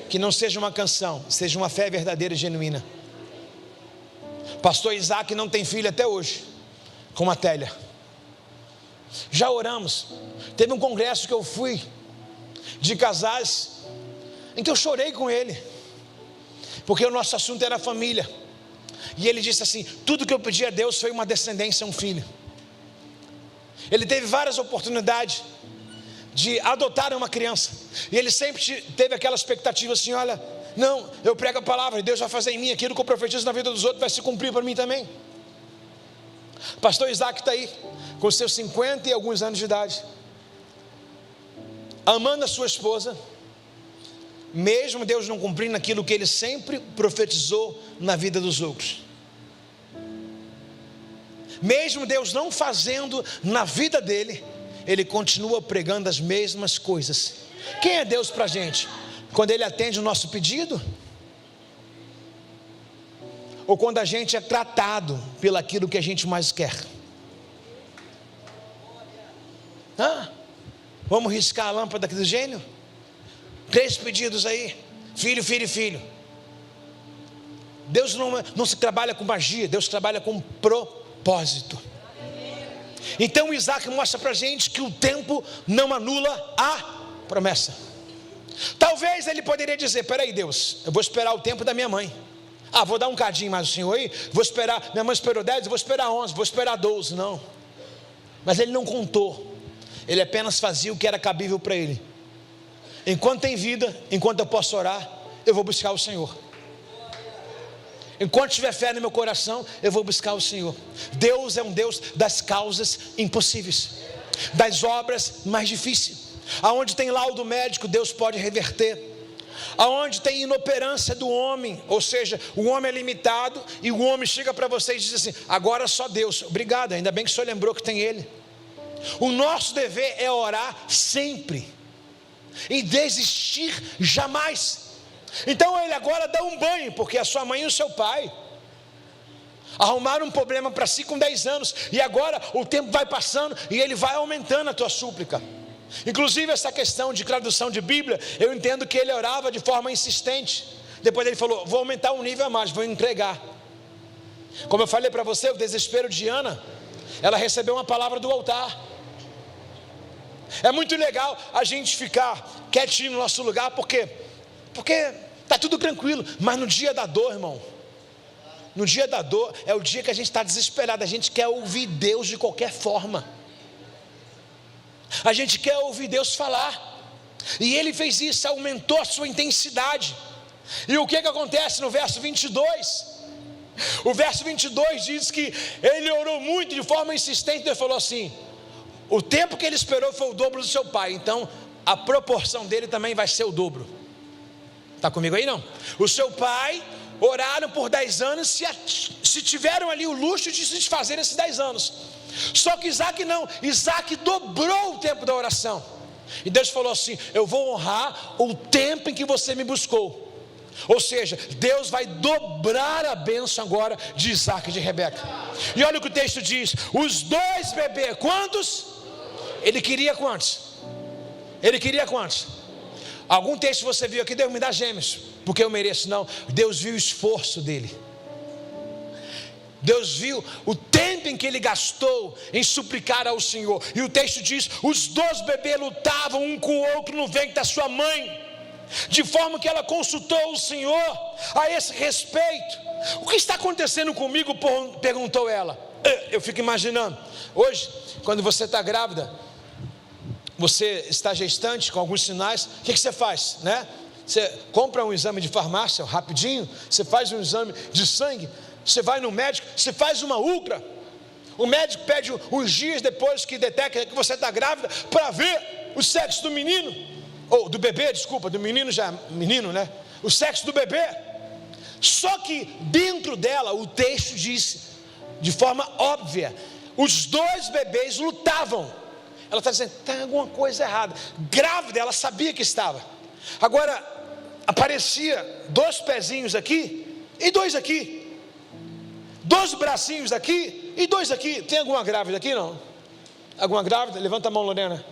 Que não seja uma canção, seja uma fé verdadeira e genuína. Pastor Isaac não tem filho até hoje, com a Télia. Já oramos. Teve um congresso que eu fui, de casais, em que eu chorei com ele, porque o nosso assunto era família. E ele disse assim: tudo que eu pedi a Deus foi uma descendência, um filho. Ele teve várias oportunidades de adotar uma criança, e ele sempre teve aquela expectativa assim: olha, não, eu prego a palavra e Deus vai fazer em mim aquilo que eu profetizo na vida dos outros, vai se cumprir para mim também. Pastor Isaac está aí, com seus 50 e alguns anos de idade, amando a sua esposa, mesmo Deus não cumprindo aquilo que ele sempre profetizou na vida dos outros, mesmo Deus não fazendo na vida dele, ele continua pregando as mesmas coisas. Quem é Deus para a gente? Quando Ele atende o nosso pedido? Ou quando a gente é tratado pelaquilo que a gente mais quer? Vamos riscar a lâmpada aqui do gênio? 3 pedidos aí: filho, filho e filho. Deus não se trabalha com magia, Deus trabalha com propósito. Então Isaac mostra para a gente que o tempo não anula a promessa. Talvez ele poderia dizer: peraí Deus, eu vou esperar o tempo da minha mãe. Vou dar um cadinho mais o Senhor aí, vou esperar, minha mãe esperou 10, eu vou esperar 11, vou esperar 12, não. Mas ele não contou, ele apenas fazia o que era cabível para ele. Enquanto tem vida, enquanto eu posso orar, eu vou buscar o Senhor. Enquanto tiver fé no meu coração, eu vou buscar o Senhor. Deus é um Deus das causas impossíveis, das obras mais difíceis. Aonde tem laudo médico, Deus pode reverter. Aonde tem inoperância do homem, ou seja, o homem é limitado, e o homem chega para você e diz assim: agora só Deus. Obrigado, ainda bem que o Senhor lembrou que tem Ele. O nosso dever é orar sempre, e desistir jamais. Então ele agora dá um banho, porque a sua mãe e o seu pai arrumaram um problema para si com 10 anos, e agora o tempo vai passando e ele vai aumentando a tua súplica. Inclusive essa questão de tradução de Bíblia, eu entendo que ele orava de forma insistente. Depois ele falou: vou aumentar um nível a mais, vou entregar. Como eu falei para você, o desespero de Ana, ela recebeu uma palavra do altar. É muito legal a gente ficar quietinho no nosso lugar, porque está tudo tranquilo, mas no dia da dor, irmão, no dia da dor é o dia que a gente está desesperado, a gente quer ouvir Deus de qualquer forma, a gente quer ouvir Deus falar, e ele fez isso, aumentou a sua intensidade. E o que acontece no verso 22? O verso 22 diz que ele orou muito de forma insistente, e ele falou assim: o tempo que ele esperou foi o dobro do seu pai, então a proporção dele também vai ser o dobro. Está comigo aí não? O seu pai oraram por 10 anos, se tiveram ali o luxo de se desfazer esses 10 anos. Só que Isaac não, Isaac dobrou o tempo da oração. E Deus falou assim: eu vou honrar o tempo em que você me buscou. Ou seja, Deus vai dobrar a bênção agora de Isaac e de Rebeca. E olha o que o texto diz: os 2 bebês, quantos? Ele queria quantos? Ele queria quantos? Algum texto você viu aqui: Deus me dá gêmeos, porque eu mereço. Não, Deus viu o esforço dele. Deus viu o tempo em que ele gastou em suplicar ao Senhor. E o texto diz: os 2 bebês lutavam um com o outro no ventre da sua mãe, de forma que ela consultou o Senhor a esse respeito. O que está acontecendo comigo? Perguntou ela. Eu fico imaginando, hoje, quando você está grávida, você está gestante com alguns sinais, o que você faz, né? Você compra um exame de farmácia rapidinho, você faz um exame de sangue, você vai no médico, você faz uma ultra. O médico pede uns dias depois que detecta que você está grávida, para ver o sexo do menino. ou do bebê, desculpa, do menino já, menino, né? O sexo do bebê. Só que dentro dela, o texto diz, de forma óbvia, os dois bebês lutavam. Ela está dizendo, tem alguma coisa errada. Grávida, ela sabia que estava. Agora, aparecia 2 pezinhos aqui e 2 aqui. 2 bracinhos aqui e 2 aqui. Tem alguma grávida aqui, não? Alguma grávida? Levanta a mão, Lorena.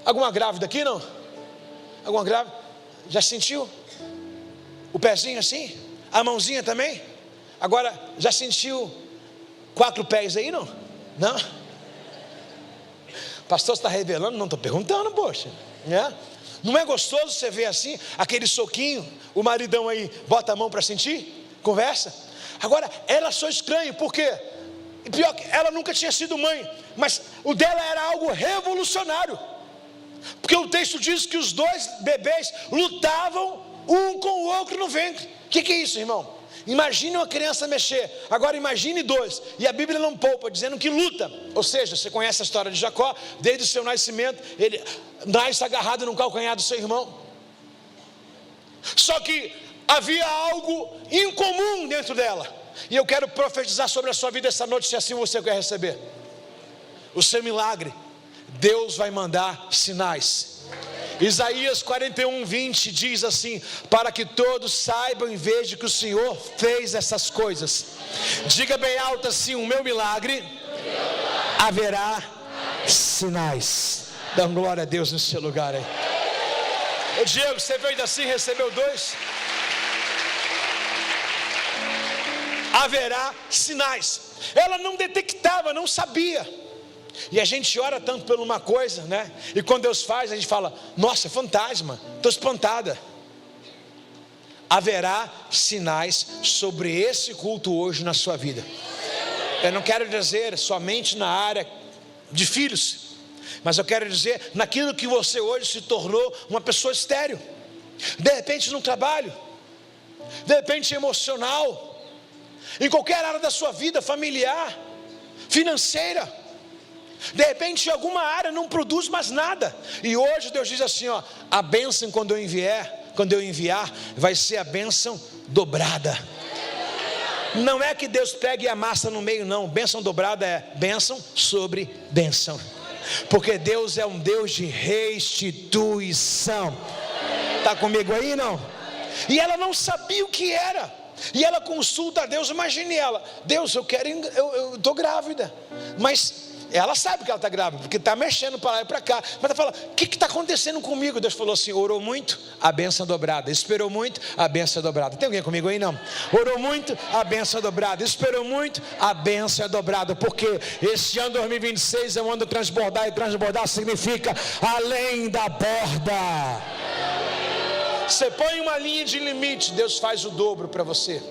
Alguma grávida aqui, não? Alguma grávida? Já sentiu? O pezinho assim? A mãozinha também? Agora, já sentiu 4 pés aí, não? Não? Pastor, você está revelando? Não, estou perguntando, poxa, né? Não é gostoso você ver assim, aquele soquinho, o maridão aí, bota a mão para sentir, conversa. Agora, ela achou estranho, por quê? E pior que ela nunca tinha sido mãe, mas o dela era algo revolucionário, porque o texto diz que os 2 bebês lutavam um com o outro no ventre. O que é isso, irmão? Imagine uma criança mexer, agora imagine 2, e a Bíblia não poupa, dizendo que luta. Ou seja, você conhece a história de Jacó, desde o seu nascimento, ele nasce agarrado no calcanhar do seu irmão. Só que havia algo incomum dentro dela, e eu quero profetizar sobre a sua vida essa noite, se assim você quer receber o seu milagre. Deus vai mandar sinais. Isaías 41:20 diz assim: para que todos saibam e vejam que o Senhor fez essas coisas. Diga bem alto assim: o meu milagre haverá sinais. Dá glória a Deus nesse seu lugar aí. Ô Diego, você veio assim, recebeu 2? Haverá sinais. Ela não detectava, não sabia. E a gente ora tanto por uma coisa, né? E quando Deus faz, a gente fala: nossa, fantasma, estou espantada. Haverá sinais sobre esse culto hoje na sua vida. Eu não quero dizer somente na área de filhos, mas eu quero dizer naquilo que você hoje se tornou uma pessoa estéril. De repente no trabalho, de repente emocional, em qualquer área da sua vida, familiar, financeira. De repente em alguma área não produz mais nada. E hoje Deus diz assim, ó: a bênção quando eu enviar, vai ser a bênção dobrada. Não é que Deus pegue e amassa no meio, não. Bênção dobrada é bênção sobre bênção, porque Deus é um Deus de restituição. Está comigo aí, não? E ela não sabia o que era, e ela consulta a Deus. Imagine ela: Deus, eu estou grávida. Mas ela sabe que ela está grávida, porque está mexendo para lá e para cá. Mas ela fala: o que está acontecendo comigo? Deus falou assim: orou muito, a bênção dobrada. Esperou muito, a bênção dobrada. Tem alguém comigo aí, não? Orou muito, a bênção dobrada. Esperou muito, a bênção é dobrada. Porque este ano 2026 é um ano de transbordar. E transbordar significa além da borda. Você põe uma linha de limite, Deus faz o dobro para você.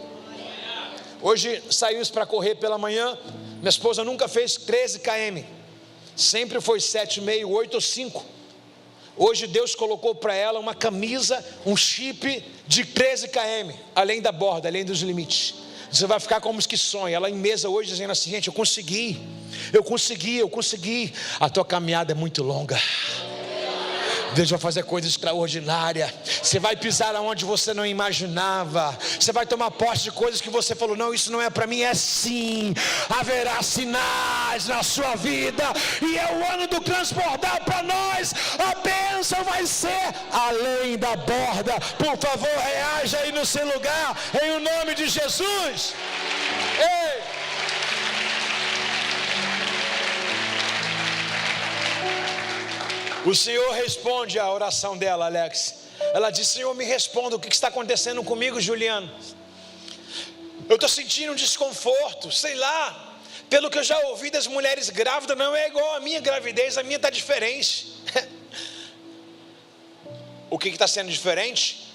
Hoje saímos para correr pela manhã. Minha esposa nunca fez 13 km, sempre foi 7,5, 8 ou 5. Hoje Deus colocou para ela uma camisa, um chip de 13 km, além da borda, além dos limites. Você vai ficar como os que sonham. Ela em mesa hoje dizendo assim: gente, eu consegui. A tua caminhada é muito longa. Deus vai fazer coisa extraordinária. Você vai pisar aonde você não imaginava. Você vai tomar posse de coisas que você falou: não, isso não é para mim. É sim. Haverá sinais na sua vida. E é o ano do transbordar para nós. A bênção vai ser além da borda. Por favor, reaja aí no seu lugar, em o nome de Jesus. Ei! O Senhor responde à oração dela, Alex. Ela diz: Senhor, me responda, o que está acontecendo comigo, Juliano? Eu estou sentindo um desconforto, sei lá. Pelo que eu já ouvi das mulheres grávidas, não é igual a minha gravidez, a minha está diferente. O que está sendo diferente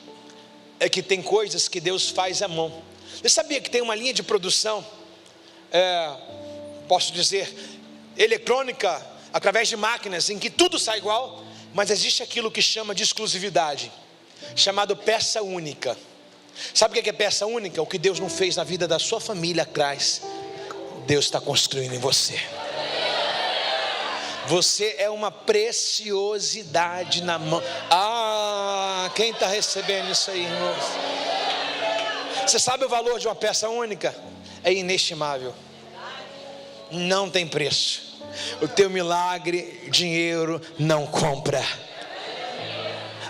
é que tem coisas que Deus faz à mão. Você sabia que tem uma linha de produção, posso dizer, eletrônica, através de máquinas, em que tudo sai igual, mas existe aquilo que chama de exclusividade, chamado peça única. Sabe o que é peça única? O que Deus não fez na vida da sua família atrás, Deus está construindo em você. Você é uma preciosidade na mão. Quem está recebendo isso aí, irmãos? Você sabe o valor de uma peça única? É inestimável. Não tem preço. O teu milagre, dinheiro não compra.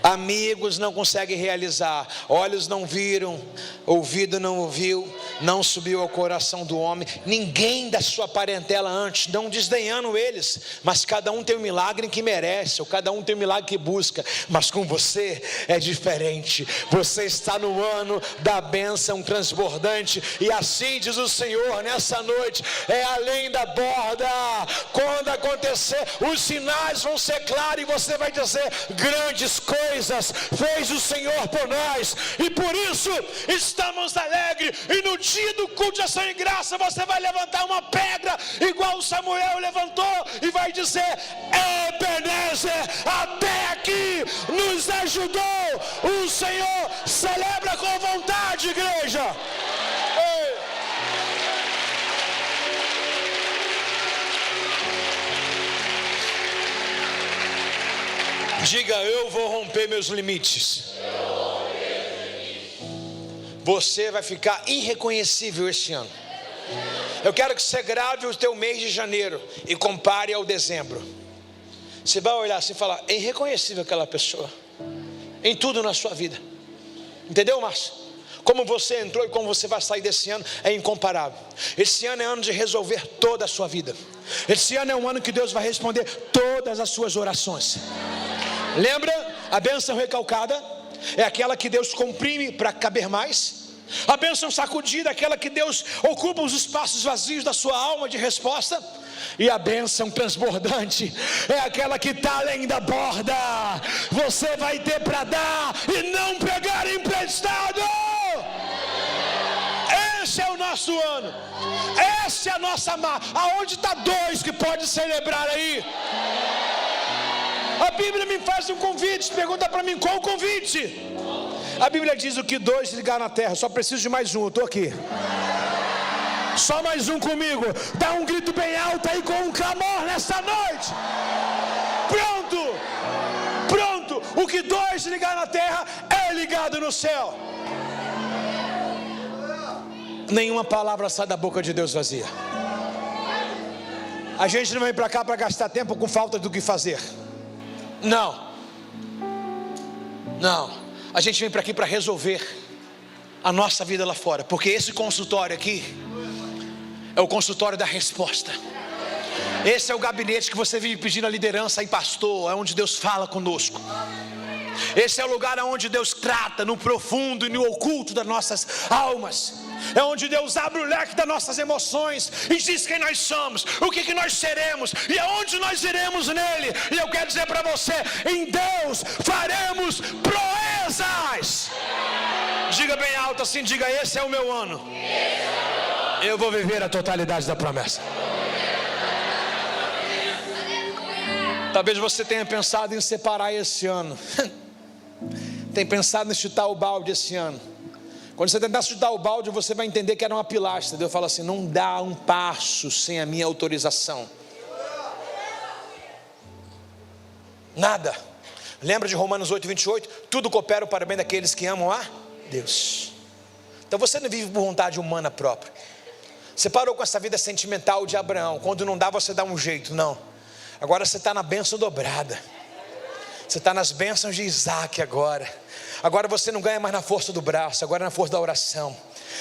Amigos não conseguem realizar, olhos não viram, ouvido não ouviu, não subiu ao coração do homem, ninguém da sua parentela antes, não desdenhando eles, mas cada um tem um milagre que merece, ou cada um tem um milagre que busca, mas com você é diferente. Você está no ano da bênção transbordante, e assim diz o Senhor nessa noite: é além da borda. Quando acontecer, os sinais vão ser claros, e você vai dizer: grandes coisas fez o Senhor por nós, e por isso estamos alegres. E no dia do culto de ação e graça, você vai levantar uma pedra igual Samuel levantou e vai dizer: Ebenezer, até aqui nos ajudou o Senhor. Celebra com vontade, igreja. Diga: eu vou romper meus limites. Você vai ficar irreconhecível este ano. Eu quero que você grave o teu mês de janeiro e compare ao dezembro. Você vai olhar assim e falar: é irreconhecível aquela pessoa em tudo na sua vida. Entendeu, Márcio? Como você entrou e como você vai sair desse ano é incomparável. Esse ano é ano de resolver toda a sua vida. Esse ano é um ano que Deus vai responder todas as suas orações. Lembra? A bênção recalcada é aquela que Deus comprime para caber mais. A bênção sacudida é aquela que Deus ocupa os espaços vazios da sua alma de resposta. E a bênção transbordante é aquela que está além da borda. Você vai ter para dar e não pegar emprestado. Esse é o nosso ano. Essa é a nossa marca. Aonde está dois que pode celebrar aí? A Bíblia me faz um convite. Pergunta para mim: qual o convite? A Bíblia diz: o que dois ligar na terra. Só preciso de mais um, eu estou aqui. Só mais um comigo. Dá um grito bem alto aí com um clamor nessa noite. Pronto. O que dois ligar na terra é ligado no céu. Nenhuma palavra sai da boca de Deus vazia. A gente não vem para cá para gastar tempo com falta do que fazer. Não. A gente vem para aqui para resolver a nossa vida lá fora. Porque esse consultório aqui é o consultório da resposta. Esse é o gabinete que você vive pedindo a liderança e pastor. É onde Deus fala conosco. Esse é o lugar onde Deus trata no profundo e no oculto das nossas almas. É onde Deus abre o leque das nossas emoções e diz quem nós somos, o que nós seremos e aonde nós iremos nele. E eu quero dizer para você: em Deus faremos proezas. Diga bem alto assim, diga: esse é o meu ano. Eu vou viver a totalidade da promessa. Talvez você tenha pensado em separar esse ano. Tem pensado em chutar o balde esse ano. Quando você tentar chutar o balde, você vai entender que era uma pilastra. Deus fala assim: não dá um passo sem a minha autorização. Nada. Lembra de Romanos 8:28? Tudo coopera para o bem daqueles que amam a Deus. Então você não vive por vontade humana própria. Você parou com essa vida sentimental de Abraão. Quando não dá, você dá um jeito. Não. Agora você está na bênção dobrada. Você está nas bênçãos de Isaac agora. Agora você não ganha mais na força do braço, agora é na força da oração.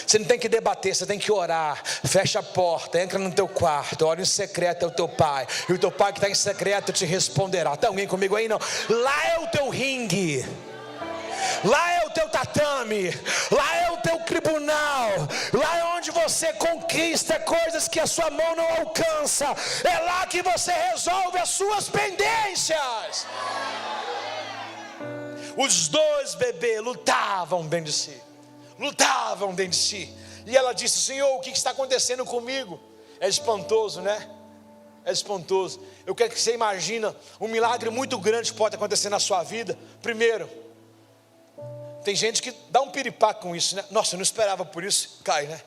Você não tem que debater, você tem que orar. Fecha a porta, entra no teu quarto, ora em secreto ao teu pai. E o teu pai que está em secreto te responderá. Tem alguém comigo aí? Não. Lá é o teu ringue. Lá é o teu tatame. Lá é o teu tribunal. Lá é onde você conquista coisas que a sua mão não alcança. É lá que você resolve as suas pendências. Os dois bebês lutavam dentro de si. E ela disse: Senhor, o que está acontecendo comigo? É espantoso, né? É espantoso. Eu quero que você imagine um milagre muito grande que pode acontecer na sua vida. Primeiro, tem gente que dá um piripaque com isso, né? Nossa, eu não esperava por isso. Cai, né?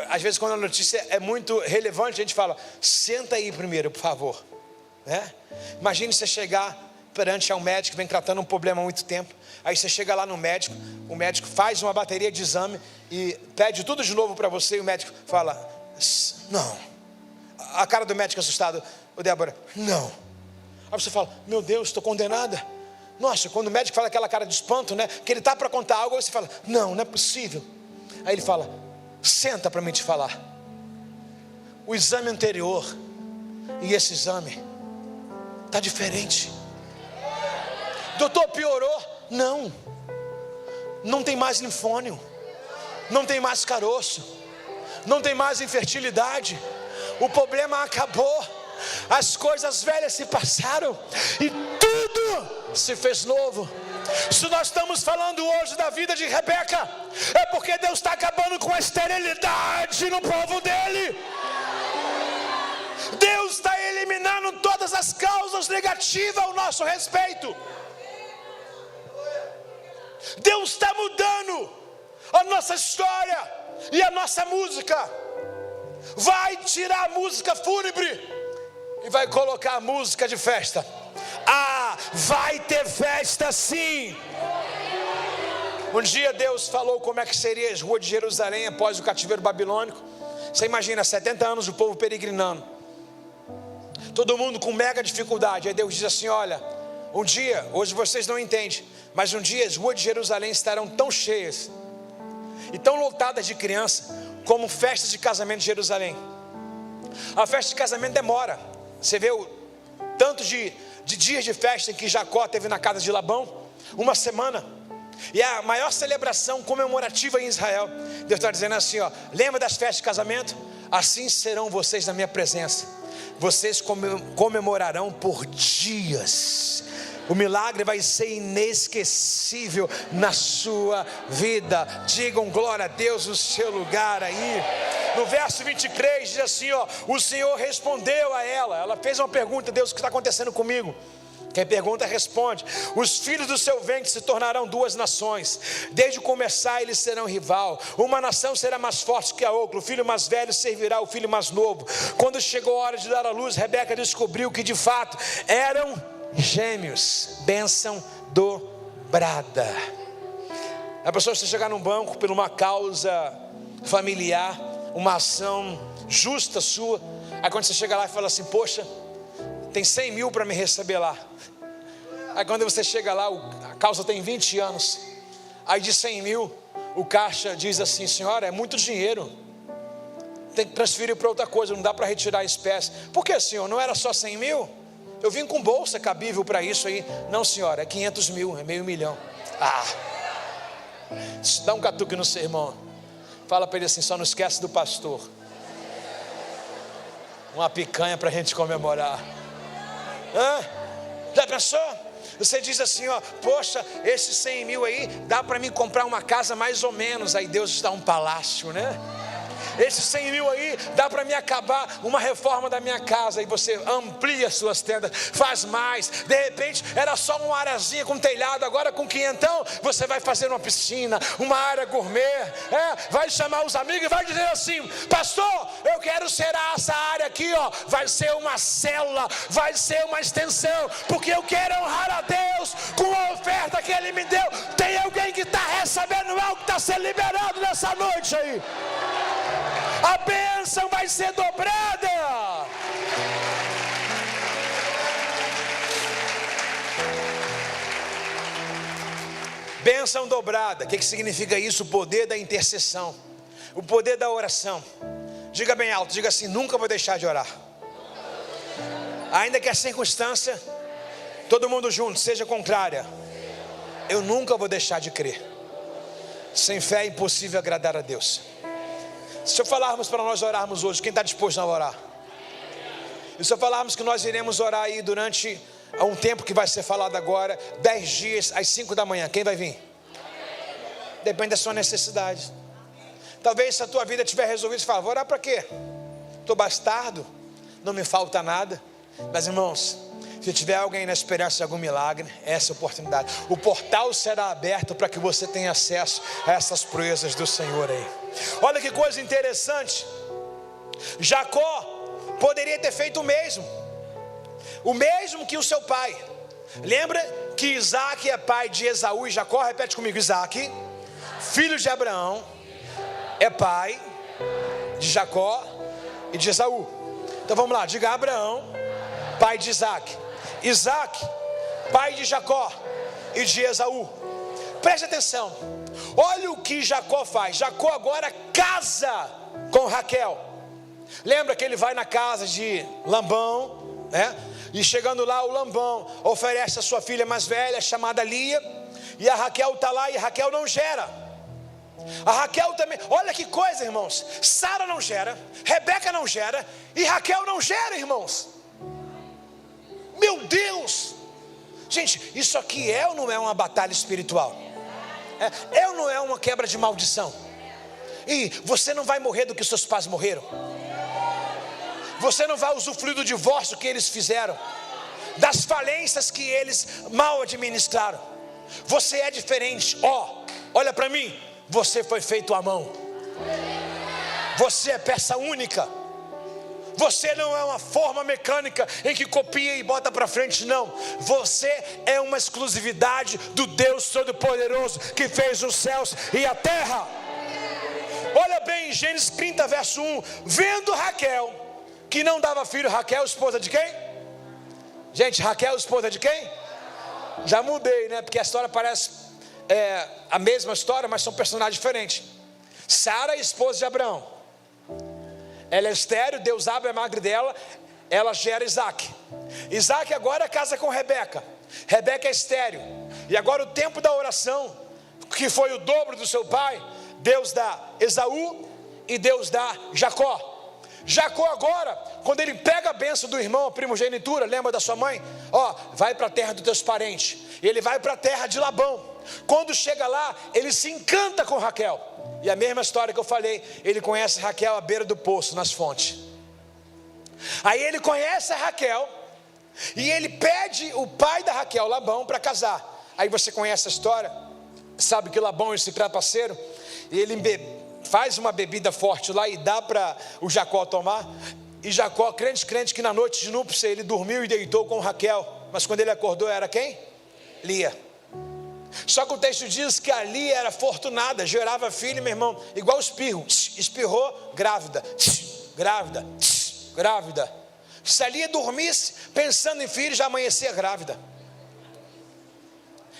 Às vezes quando a notícia é muito relevante, a gente fala: senta aí primeiro, por favor. né? Imagine você chegar perante um médico que vem tratando um problema há muito tempo. Aí você chega lá no médico, o médico faz uma bateria de exame e pede tudo de novo para você, e o médico fala, não. A cara do médico assustado, ô Débora, não. Aí você fala, meu Deus, estou condenada. Nossa, quando o médico fala aquela cara de espanto, né, que ele está para contar algo, aí você fala, não é possível. Aí ele fala, senta para mim te falar. O exame anterior e esse exame está diferente. Doutor, piorou? Não tem mais linfônio, não tem mais caroço, não tem mais infertilidade. O problema acabou, as coisas velhas se passaram e tudo se fez novo. Se nós estamos falando hoje da vida de Rebeca, é porque Deus está acabando com a esterilidade no povo dele. Deus está eliminando todas as causas negativas ao nosso respeito. Deus está mudando a nossa história e a nossa música. Vai tirar a música fúnebre e vai colocar a música de festa. Vai ter festa sim. Um dia Deus falou como é que seria as ruas de Jerusalém após o cativeiro babilônico. Você imagina, 70 anos o povo peregrinando, todo mundo com mega dificuldade. Aí Deus diz assim, olha, um dia, hoje vocês não entendem, mas um dia as ruas de Jerusalém estarão tão cheias e tão lotadas de crianças como festas de casamento de Jerusalém. A festa de casamento demora. Você vê o tanto de dias de festa que Jacó teve na casa de Labão, uma semana. E é a maior celebração comemorativa em Israel. Deus está dizendo assim, ó, lembra das festas de casamento? Assim serão vocês na minha presença. Vocês comemorarão por dias. O milagre vai ser inesquecível na sua vida. Digam glória a Deus no seu lugar aí. No verso 23 diz assim, ó, o Senhor respondeu a ela. Ela fez uma pergunta, Deus, o que está acontecendo comigo? Quem pergunta responde. Os filhos do seu ventre se tornarão duas nações. Desde o começar eles serão rival. Uma nação será mais forte que a outra. O filho mais velho servirá o filho mais novo. Quando chegou a hora de dar à luz, Rebeca descobriu que de fato eram gêmeos. Bênção dobrada. A pessoa, você chegar num banco por uma causa familiar, uma ação justa sua, aí quando você chega lá e fala assim, poxa, tem 100 mil para me receber lá. Aí quando você chega lá, a causa tem 20 anos, aí de 100 mil o caixa diz assim, senhora, é muito dinheiro, tem que transferir para outra coisa, não dá para retirar a espécie. Por que, senhor? Não era só 100 mil? Eu vim com bolsa cabível para isso aí. Não, senhora, é 500 mil, é meio milhão. Dá um catuque no seu irmão, fala para ele assim, só não esquece do pastor. Uma picanha para a gente comemorar. Já pensou? Você diz assim, ó, poxa, esses 100 mil aí dá para mim comprar uma casa mais ou menos. Aí Deus dá um palácio, né? Esses 100 mil aí dá para mim acabar uma reforma da minha casa. E você amplia suas tendas, faz mais. De repente era só uma areazinha com telhado, agora com 500 você vai fazer uma piscina, uma área gourmet. Vai chamar os amigos e vai dizer assim, pastor, eu quero ser essa área aqui, ó, vai ser uma célula, vai ser uma extensão, porque eu quero honrar a Deus com a oferta que Ele me deu. Tem alguém que está recebendo algo que está sendo liberado nessa noite aí? A bênção vai ser dobrada. Bênção dobrada. O que significa isso? O poder da intercessão, o poder da oração. Diga bem alto, diga assim, nunca vou deixar de orar. Ainda que a circunstância, todo mundo junto, seja contrária, eu nunca vou deixar de crer. Sem fé é impossível agradar a Deus. Se eu falarmos para nós orarmos hoje, quem está disposto a orar? E se eu falarmos que nós iremos orar aí durante um tempo que vai ser falado agora, 10 dias às 5 da manhã, quem vai vir? Depende da sua necessidade. Talvez se a tua vida tiver resolvido, você fala, vou orar para quê? Estou bastardo, não me falta nada. Mas irmãos, se tiver alguém na esperança de algum milagre, essa é a oportunidade. O portal será aberto para que você tenha acesso a essas proezas do Senhor aí. Olha que coisa interessante. Jacó poderia ter feito o mesmo. o mesmo que o seu pai. Lembra que Isaac é pai de Esaú e Jacó? Repete comigo: Isaac, filho de Abraão, é pai de Jacó e de Esaú. Então vamos lá, diga: Abraão, pai de Isaac. Isaac, pai de Jacó e de Esaú. Preste atenção, olha o que Jacó faz. Jacó agora casa com Raquel. Lembra que ele vai na casa de Labão, né? E chegando lá, o Labão oferece a sua filha mais velha, chamada Lia. E a Raquel está lá, e Raquel não gera. A Raquel também, olha que coisa, irmãos. Sara não gera, Rebeca não gera, e Raquel não gera, irmãos. Meu Deus! Gente, isso aqui é ou não é uma batalha espiritual? É ou não é uma quebra de maldição? E você não vai morrer do que seus pais morreram. Você não vai usufruir do divórcio que eles fizeram, das falências que eles mal administraram. Você é diferente. Olha para mim, você foi feito à mão. Você é peça única. Você não é uma forma mecânica em que copia e bota para frente, não. Você é uma exclusividade do Deus Todo-Poderoso, que fez os céus e a terra. Olha bem, Gênesis 30, verso 1. Vendo Raquel que não dava filho. Raquel, esposa de quem? Gente, Raquel, esposa de quem? Já mudei, né? Porque a história parece a mesma história, mas são personagens diferentes. Sara, esposa de Abraão. Ela é estéril, Deus abre a madre dela, ela gera Isaac. Isaac agora casa com Rebeca. Rebeca é estéril. E agora o tempo da oração, que foi o dobro do seu pai, Deus dá Esaú e Deus dá Jacó. Jacó agora, quando ele pega a bênção do irmão, a primogenitura, lembra da sua mãe? Vai para a terra dos teus parentes. Ele vai para a terra de Labão. Quando chega lá, ele se encanta com Raquel. E a mesma história que eu falei, ele conhece Raquel à beira do poço, nas fontes. Aí ele conhece a Raquel, e ele pede o pai da Raquel, Labão, para casar. Aí você conhece a história, sabe que Labão é esse trapaceiro, e ele faz uma bebida forte lá e dá para o Jacó tomar. E Jacó, crente que na noite de núpcia ele dormiu e deitou com Raquel, mas quando ele acordou era quem? Lia. Só que o texto diz que a Lia era afortunada, gerava filho, meu irmão, igual espirro. Espirrou, grávida, grávida, grávida. Se a Lia dormisse pensando em filho, já amanhecia grávida.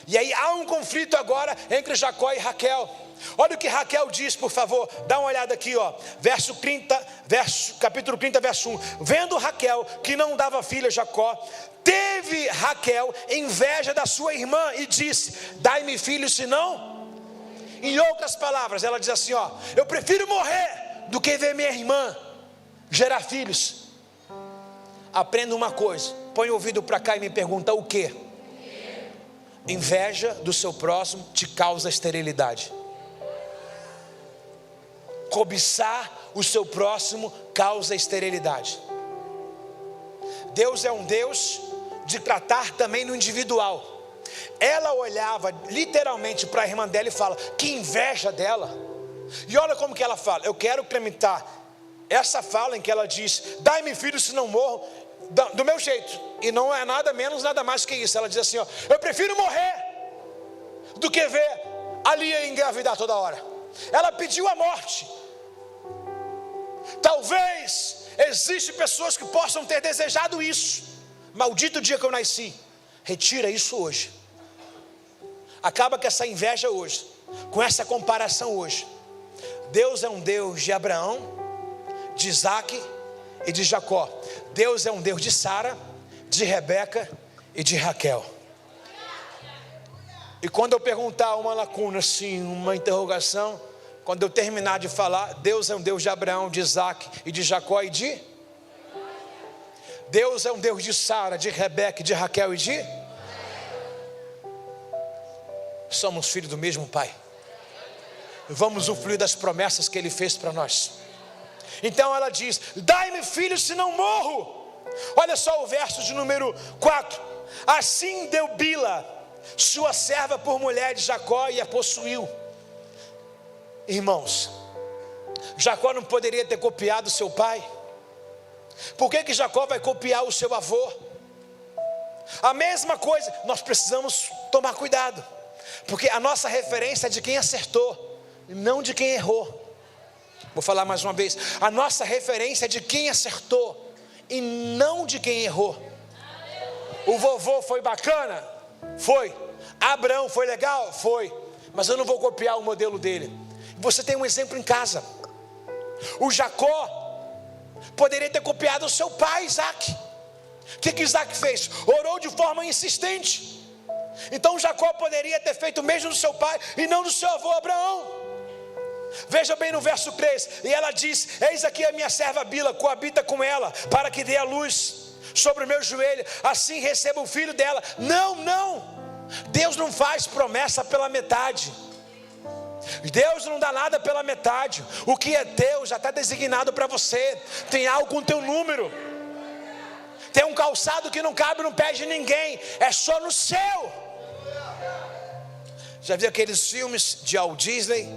E aí há um conflito agora entre Jacó e Raquel. Olha o que Raquel diz, por favor. Dá uma olhada aqui, capítulo 30, verso 1. Vendo Raquel que não dava filho a Jacó, teve Raquel inveja da sua irmã e disse: dai-me filho, senão. Em outras palavras, ela diz assim: eu prefiro morrer do que ver minha irmã gerar filhos. Aprenda uma coisa, põe o ouvido para cá e me pergunta: o que? Inveja do seu próximo te causa esterilidade. Cobiçar o seu próximo causa esterilidade. Deus é um Deus de tratar também no individual. Ela olhava literalmente para a irmã dela e fala: que inveja dela. E olha como que ela fala. Eu quero incrementar essa fala em que ela diz: dai-me filho, se não morro, do meu jeito. E não é nada menos, nada mais que isso. Ela diz assim: eu prefiro morrer do que ver a Lia engravidar toda hora. Ela pediu a morte. Talvez existem pessoas que possam ter desejado isso. Maldito o dia que eu nasci. Retira isso hoje. Acaba com essa inveja hoje, com essa comparação hoje. Deus é um Deus de Abraão, de Isaac e de Jacó. Deus é um Deus de Sara, de Rebeca e de Raquel. E quando eu perguntar uma lacuna assim, uma interrogação, quando eu terminar de falar, Deus é um Deus de Abraão, de Isaac e de Jacó e de... Deus é um Deus de Sara, de Rebeca, de Raquel e de... Somos filhos do mesmo Pai. Vamos usufruir das promessas que Ele fez para nós. Então ela diz: dai-me filho, se não morro. Olha só o verso de número 4. Assim deu Bila, sua serva, por mulher de Jacó, e a possuiu. Irmãos, Jacó não poderia ter copiado seu pai? Por que Jacó vai copiar o seu avô? A mesma coisa, nós precisamos tomar cuidado, porque a nossa referência é de quem acertou, não de quem errou. Vou falar mais uma vez, a nossa referência é de quem acertou e não de quem errou. O vovô foi bacana? Foi. Abraão foi legal? Foi. Mas eu não vou copiar o modelo dele. Você tem um exemplo em casa. O Jacó poderia ter copiado o seu pai Isaac. O que Isaac fez? Orou de forma insistente. Então Jacó poderia ter feito o mesmo do seu pai e não do seu avô Abraão. Veja bem no verso 3, e ela diz: eis aqui a minha serva Bila, coabita com ela, para que dê a luz sobre o meu joelho, assim receba o filho dela. Não, Deus não faz promessa pela metade. Deus não dá nada pela metade. O que é teu já está designado para você. Tem algo com teu número. Tem um calçado que não cabe no pé de ninguém, é só no seu. Já viu aqueles filmes de Walt Disney?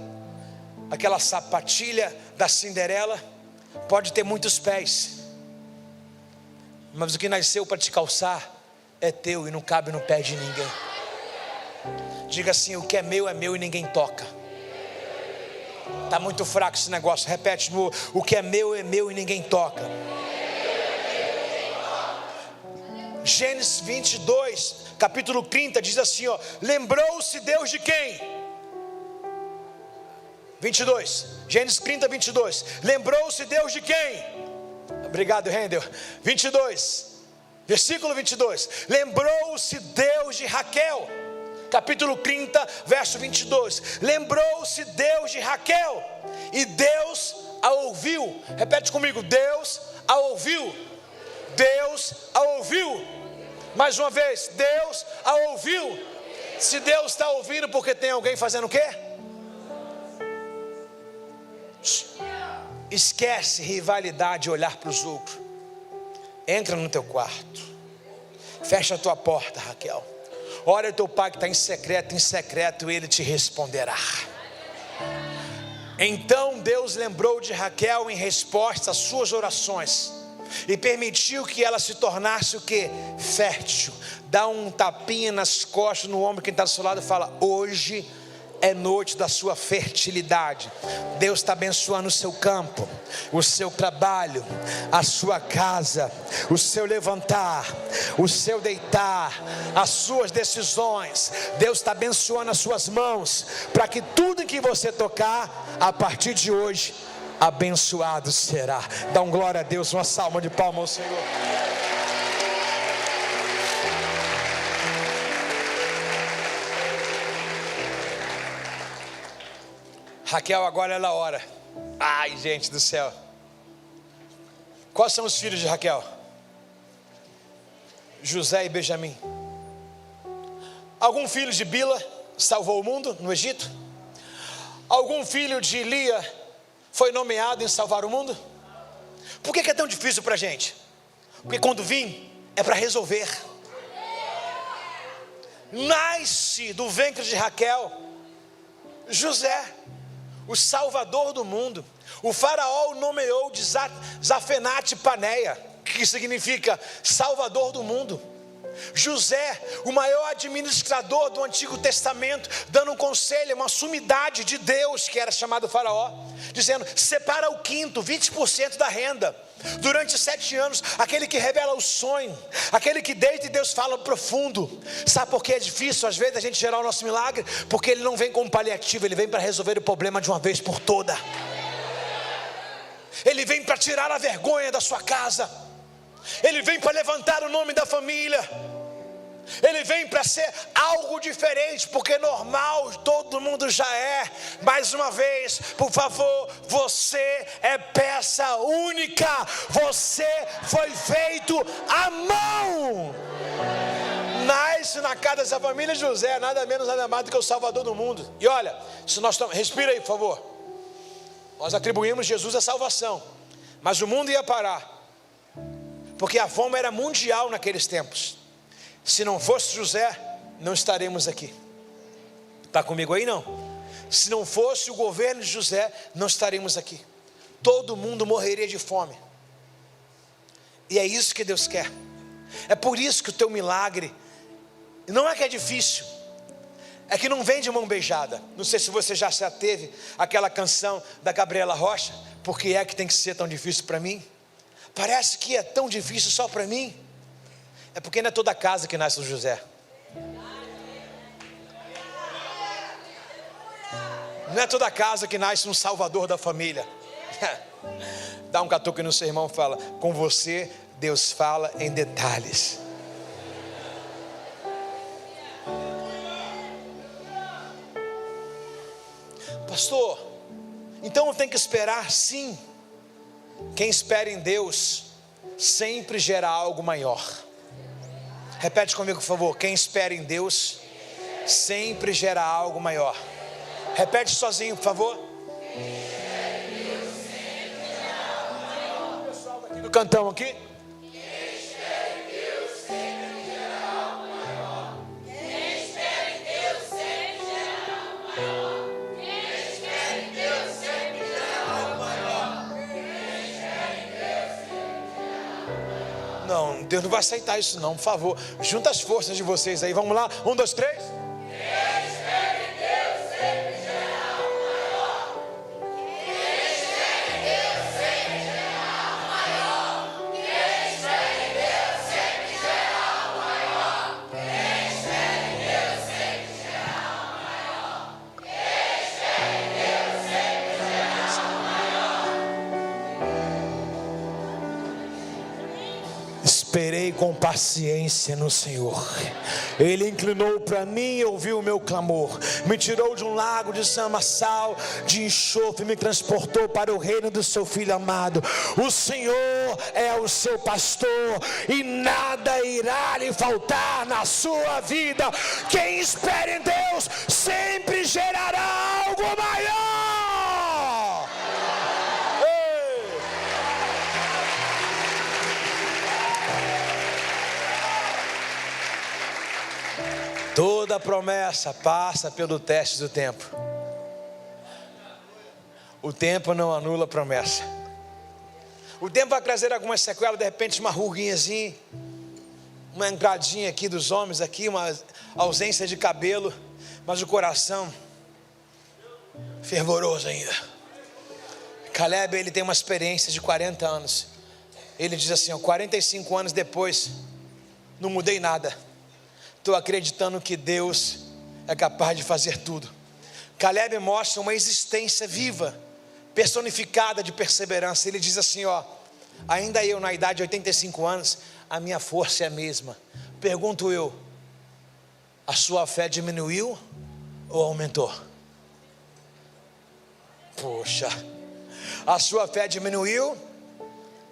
Aquela sapatilha da Cinderela pode ter muitos pés, mas o que nasceu para te calçar é teu e não cabe no pé de ninguém. Diga assim: o que é meu e ninguém toca. Está muito fraco esse negócio. Repete de novo: o que é meu e ninguém toca. Gênesis 22, capítulo 30 diz assim, ó: lembrou-se Deus de quem? 22, Gênesis 30, 22. Lembrou-se Deus de quem? Obrigado, Rendel. 22, versículo 22. Lembrou-se Deus de Raquel. Capítulo 30, verso 22. Lembrou-se Deus de Raquel, e Deus a ouviu. Repete comigo: Deus a ouviu. Deus a ouviu. Mais uma vez: Deus a ouviu. Se Deus está ouvindo, porque tem alguém fazendo o quê? Esquece rivalidade e olhar para os outros. Entra no teu quarto, fecha a tua porta, Raquel. Ora ao teu pai que está em secreto ele te responderá. Então Deus lembrou de Raquel em resposta às suas orações e permitiu que ela se tornasse o que? Fértil. Dá um tapinha nas costas no ombro que está do seu lado e fala: hoje é noite da sua fertilidade. Deus está abençoando o seu campo, o seu trabalho, a sua casa, o seu levantar, o seu deitar, as suas decisões. Deus está abençoando as suas mãos, para que tudo em que você tocar, a partir de hoje, abençoado será. Dá um glória a Deus, uma salva de palmas ao Senhor. Raquel agora ela ora. Ai, gente do céu. Quais são os filhos de Raquel? José e Benjamim. Algum filho de Bila salvou o mundo no Egito? Algum filho de Lia foi nomeado em salvar o mundo? Por que é tão difícil para a gente? Porque quando vim é para resolver. Nasce do ventre de Raquel José, o salvador do mundo. O faraó o nomeou de Zafenate Paneia, que significa salvador do mundo. José, o maior administrador do Antigo Testamento, dando um conselho, uma sumidade de Deus, que era chamado faraó, dizendo: separa o quinto, 20% da renda. Durante 7 anos, aquele que revela o sonho, aquele que deita e Deus fala profundo. Sabe por que é difícil às vezes a gente gerar o nosso milagre? Porque ele não vem como paliativo, ele vem para resolver o problema de uma vez por toda. Ele vem para tirar a vergonha da sua casa. Ele vem para levantar o nome da família. Ele vem para ser algo diferente, porque normal todo mundo já é. Mais uma vez, por favor, você é peça única. Você foi feito à mão. Nasce na casa dessa família José, nada menos nada mais do que o Salvador do mundo. E olha, se nós respira aí, por favor. Nós atribuímos Jesus a salvação, mas o mundo ia parar, porque a fome era mundial naqueles tempos. Se não fosse José, não estaremos aqui. Está comigo aí não? Se não fosse o governo de José, não estaremos aqui. Todo mundo morreria de fome. E é isso que Deus quer. É por isso que o teu milagre, não é que é difícil, é que não vem de mão beijada. Não sei se você já teve aquela canção da Gabriela Rocha, por que é que tem que ser tão difícil para mim? Parece que é tão difícil só para mim. É porque não é toda casa que nasce o José. Não é toda casa que nasce um salvador da família. Dá um catuque no seu irmão e fala: com você Deus fala em detalhes. Pastor, então eu tenho que esperar? Sim. Quem espera em Deus sempre gera algo maior. Repete comigo, por favor. Quem espera em Deus sempre gera algo maior. Repete sozinho, por favor. Pessoal daqui do cantão aqui. Não, Deus não vai aceitar isso não, por favor. Junta as forças de vocês aí, vamos lá. 1, 2, 3. Esperei com paciência no Senhor. Ele inclinou para mim e ouviu o meu clamor. Me tirou de um lago de lamaçal, de enxofre, me transportou para o reino do seu Filho amado. O Senhor é o seu pastor e nada irá lhe faltar na sua vida. Quem espera em Deus sempre gerará algo maior. Toda promessa passa pelo teste do tempo. O tempo não anula a promessa. O tempo vai trazer algumas sequelas, de repente uma ruguinhazinha, uma engradinha aqui dos homens, aqui uma ausência de cabelo, mas o coração fervoroso ainda. Caleb, ele tem uma experiência de 40 anos. Ele diz assim, 45 anos depois, não mudei nada. Estou acreditando que Deus é capaz de fazer tudo. Caleb mostra uma existência viva, personificada de perseverança. Ele diz assim, ainda eu na idade de 85 anos, a minha força é a mesma. Pergunto eu, a sua fé diminuiu ou aumentou? Poxa, a sua fé diminuiu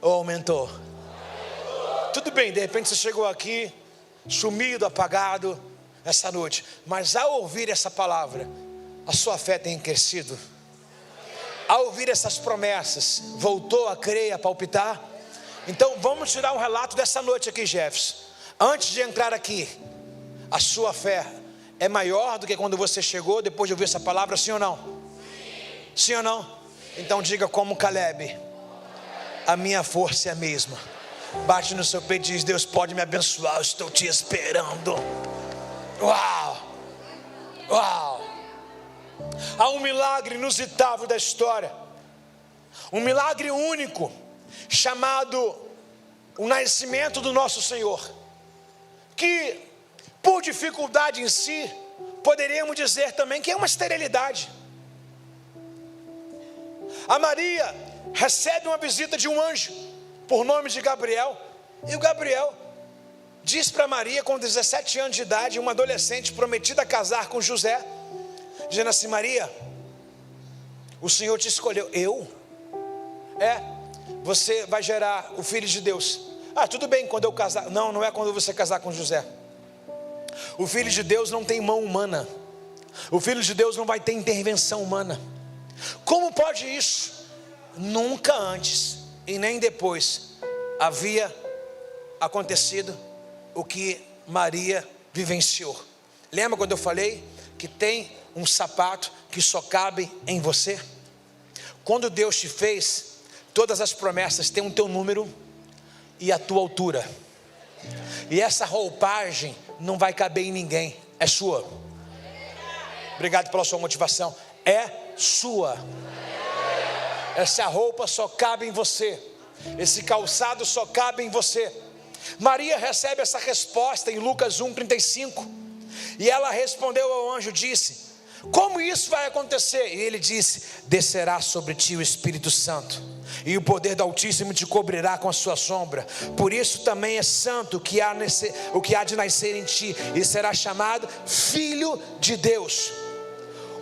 ou aumentou? Tudo bem, de repente você chegou aqui sumido, apagado essa noite, mas ao ouvir essa palavra, a sua fé tem crescido. Ao ouvir essas promessas, voltou a crer, a palpitar. Então vamos tirar um relato dessa noite aqui, Jefferson. Antes de entrar aqui, a sua fé é maior do que quando você chegou depois de ouvir essa palavra, sim ou não? Sim ou não? Então diga como Caleb, a minha força é a mesma. Bate no seu peito e diz, Deus pode me abençoar, eu estou te esperando. Uau! Uau! Há um milagre inusitável da história, um milagre único, chamado o nascimento do nosso Senhor, que por dificuldade em si, poderíamos dizer também que é uma esterilidade. A Maria recebe uma visita de um anjo, por nome de Gabriel, e o Gabriel diz para Maria, com 17 anos de idade, uma adolescente prometida a casar com José, dizendo assim, Maria, o Senhor te escolheu. Eu? Você vai gerar o Filho de Deus. Tudo bem, quando eu casar. Não, não é quando você casar com José. O Filho de Deus não tem mão humana. O Filho de Deus não vai ter intervenção humana. Como pode isso? Nunca antes e nem depois havia acontecido o que Maria vivenciou. Lembra quando eu falei que tem um sapato que só cabe em você? Quando Deus te fez, todas as promessas têm o teu número e a tua altura. E essa roupagem não vai caber em ninguém, é sua. Obrigado pela sua motivação. É sua. Essa roupa só cabe em você. Esse calçado só cabe em você. Maria recebe essa resposta em Lucas 1:35. E ela respondeu ao anjo, disse: como isso vai acontecer? E ele disse: descerá sobre ti o Espírito Santo, e o poder do Altíssimo te cobrirá com a sua sombra. Por isso também é santo o que há de nascer em ti, e será chamado Filho de Deus.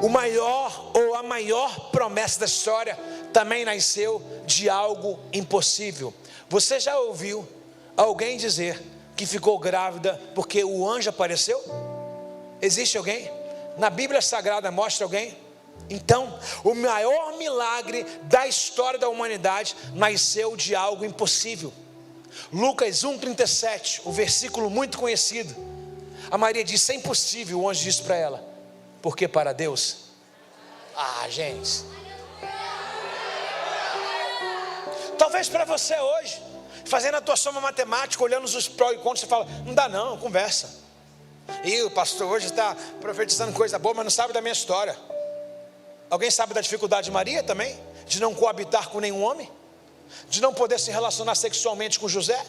O maior ou a maior promessa da história também nasceu de algo impossível. Você já ouviu alguém dizer que ficou grávida porque o anjo apareceu? Existe alguém? Na Bíblia Sagrada mostra alguém? Então, o maior milagre da história da humanidade nasceu de algo impossível. Lucas 1:37, o versículo muito conhecido. A Maria disse: é impossível. O anjo disse para ela: porque para Deus, gente, talvez para você hoje, fazendo a tua soma matemática, olhando os prós e contras, você fala: não dá não, conversa. E o pastor hoje está profetizando coisa boa, mas não sabe da minha história. Alguém sabe da dificuldade de Maria também? De não coabitar com nenhum homem? De não poder se relacionar sexualmente com José?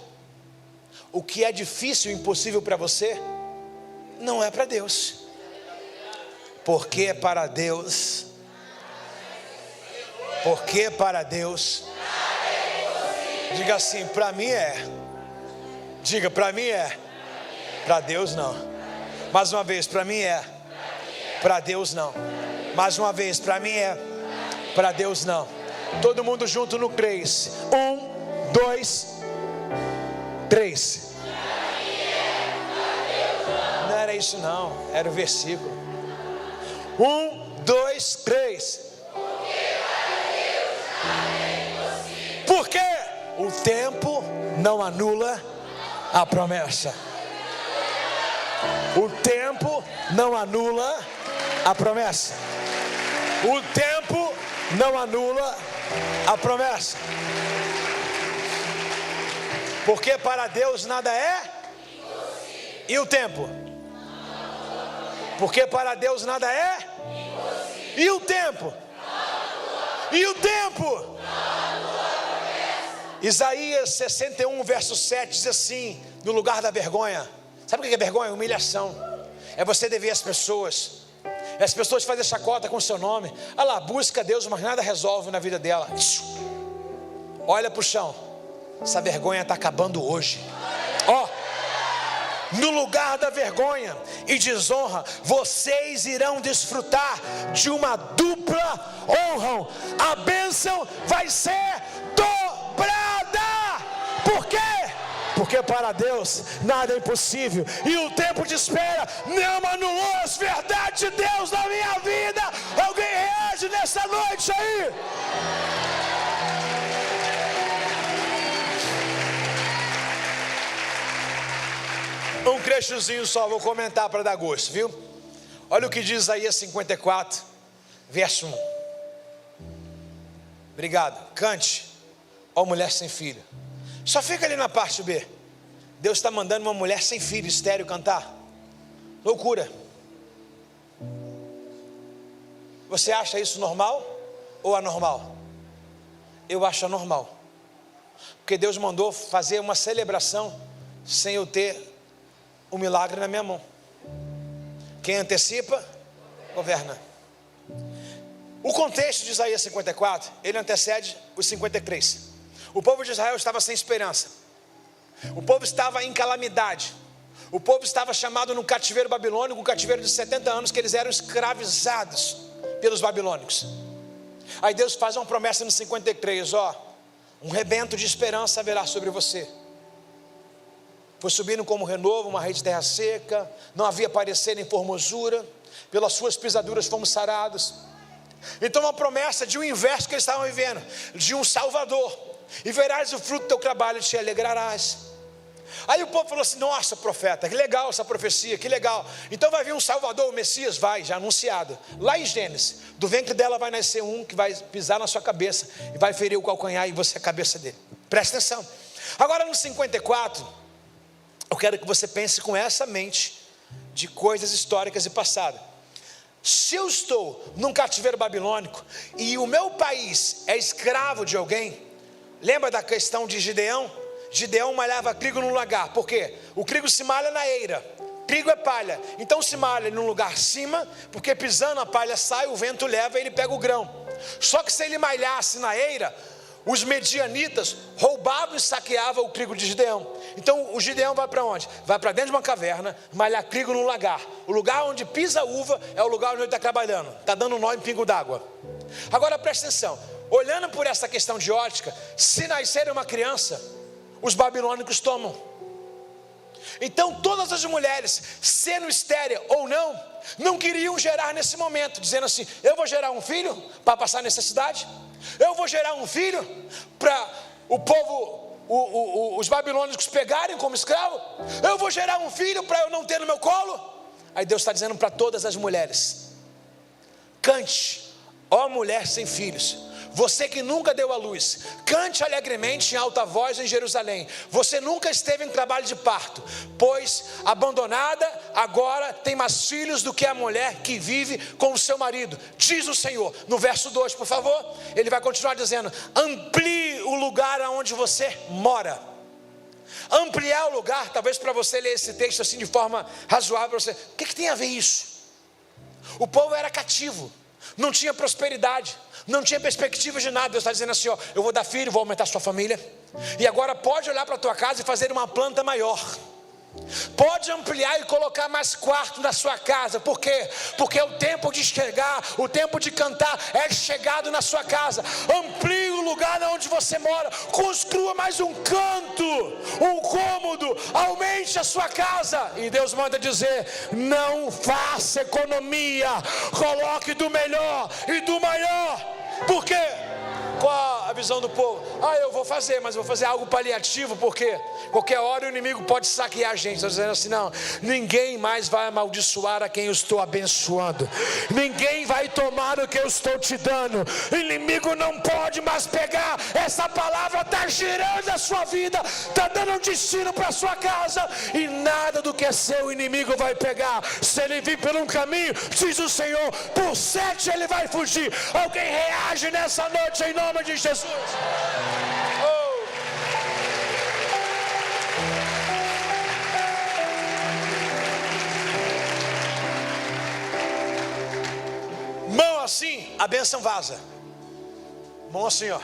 O que é difícil e impossível para você, não é para Deus. Porque para Deus, diga assim: para mim é. Diga: para mim é. Para Deus não. Mais uma vez: para mim é. Para Deus não. Mais uma vez: para mim é. Para Deus não. Todo mundo junto no 3. 1, 2, 3. Não era isso não, era o versículo. 1, 2, 3. Porque o tempo não anula a promessa. O tempo não anula a promessa. O tempo não anula a promessa. Porque para Deus nada é. E o tempo? Porque para Deus nada é. E o tempo? E o tempo? Isaías 61, verso 7 diz assim: no lugar da vergonha. Sabe o que é vergonha? Humilhação. É você dever às pessoas. As pessoas fazem chacota com o seu nome. Olha lá, busca Deus, mas nada resolve na vida dela. Olha para o chão. Essa vergonha está acabando hoje. No lugar da vergonha e desonra, vocês irão desfrutar de uma dupla honra. A bênção vai ser dobrada. Por quê? Porque para Deus nada é impossível. E o tempo de espera não anulou as verdades de Deus na minha vida. Alguém reage nessa noite aí? Um trechozinho só, vou comentar para dar gosto, viu? Olha o que diz Isaías 54, verso 1. Obrigado. Cante, ó mulher sem filho. Só fica ali na parte B. Deus está mandando uma mulher sem filho, estéril, cantar. Loucura. Você acha isso normal ou anormal? Eu acho anormal. Porque Deus mandou fazer uma celebração sem eu ter o milagre na minha mão. Quem antecipa, governa. O contexto de Isaías 54, ele antecede os 53. O povo de Israel estava sem esperança. O povo estava em calamidade. O povo estava chamado no cativeiro babilônico, um cativeiro de 70 anos, que eles eram escravizados pelos babilônicos. Aí Deus faz uma promessa no 53, um rebento de esperança haverá sobre você. Foi subindo como renovo, uma rede de terra seca, não havia parecer nem formosura, pelas suas pisaduras fomos sarados. Então uma promessa de um inverso que eles estavam vivendo, de um Salvador. E verás o fruto do teu trabalho e te alegrarás. Aí o povo falou assim: nossa, profeta, que legal essa profecia, que legal. Então vai vir um Salvador, o Messias? Vai, já anunciado. Lá em Gênesis, do ventre dela vai nascer um que vai pisar na sua cabeça e vai ferir o calcanhar e você é a cabeça dele. Presta atenção. Agora no 54, eu quero que você pense com essa mente de coisas históricas e passadas. Se eu estou num cativeiro babilônico e o meu país é escravo de alguém, lembra da questão de Gideão? Gideão malhava trigo no lagar. Por quê? O trigo se malha na eira, trigo é palha, então se malha num lugar acima, porque pisando a palha sai, o vento leva e ele pega o grão. Só que se ele malhasse na eira, os medianitas roubavam e saqueavam o trigo de Gideão. Então o Gideão vai para onde? Vai para dentro de uma caverna, malhar trigo no lagar. O lugar onde pisa a uva é o lugar onde ele está trabalhando, está dando nó em pingo d'água. Agora presta atenção, olhando por essa questão de ótica, se nascer uma criança, os babilônicos tomam. Então todas as mulheres, sendo estéril ou não queriam gerar nesse momento, dizendo assim: eu vou gerar um filho para passar necessidade, eu vou gerar um filho para o povo, os babilônicos pegarem como escravo, eu vou gerar um filho para eu não ter no meu colo. Aí Deus está dizendo para todas as mulheres: cante, ó mulher sem filhos, você que nunca deu à luz, cante alegremente em alta voz em Jerusalém. Você nunca esteve em trabalho de parto, pois abandonada agora tem mais filhos do que a mulher que vive com o seu marido, diz o Senhor. No verso 2, por favor, ele vai continuar dizendo: amplie o lugar aonde você mora. Ampliar o lugar, talvez para você ler esse texto assim de forma razoável, você, o que tem a ver isso? O povo era cativo, não tinha prosperidade, não tinha perspectiva de nada. Deus está dizendo assim: ó, eu vou dar filho, vou aumentar a sua família, e agora pode olhar para a tua casa e fazer uma planta maior, pode ampliar e colocar mais quarto na sua casa. Por quê? Porque o tempo de chegar, o tempo de cantar é chegado na sua casa. Amplie o lugar onde você mora, construa mais um canto, um cômodo, aumente a sua casa. E Deus manda dizer: não faça economia, coloque do melhor e do maior. Por quê? Qual a visão do povo? Eu vou fazer, mas vou fazer algo paliativo, porque qualquer hora o inimigo pode saquear a gente. Estou dizendo assim: não, ninguém mais vai amaldiçoar a quem eu estou abençoando, ninguém vai tomar o que eu estou te dando. O inimigo não pode mais pegar. Essa palavra está girando a sua vida, está dando um destino para a sua casa, e nada do que é seu o inimigo vai pegar. Se ele vir por um caminho, diz o Senhor, por 7 ele vai fugir. Alguém reage nessa noite em nome de Jesus. Mão assim, a bênção vaza. Mão assim, ó.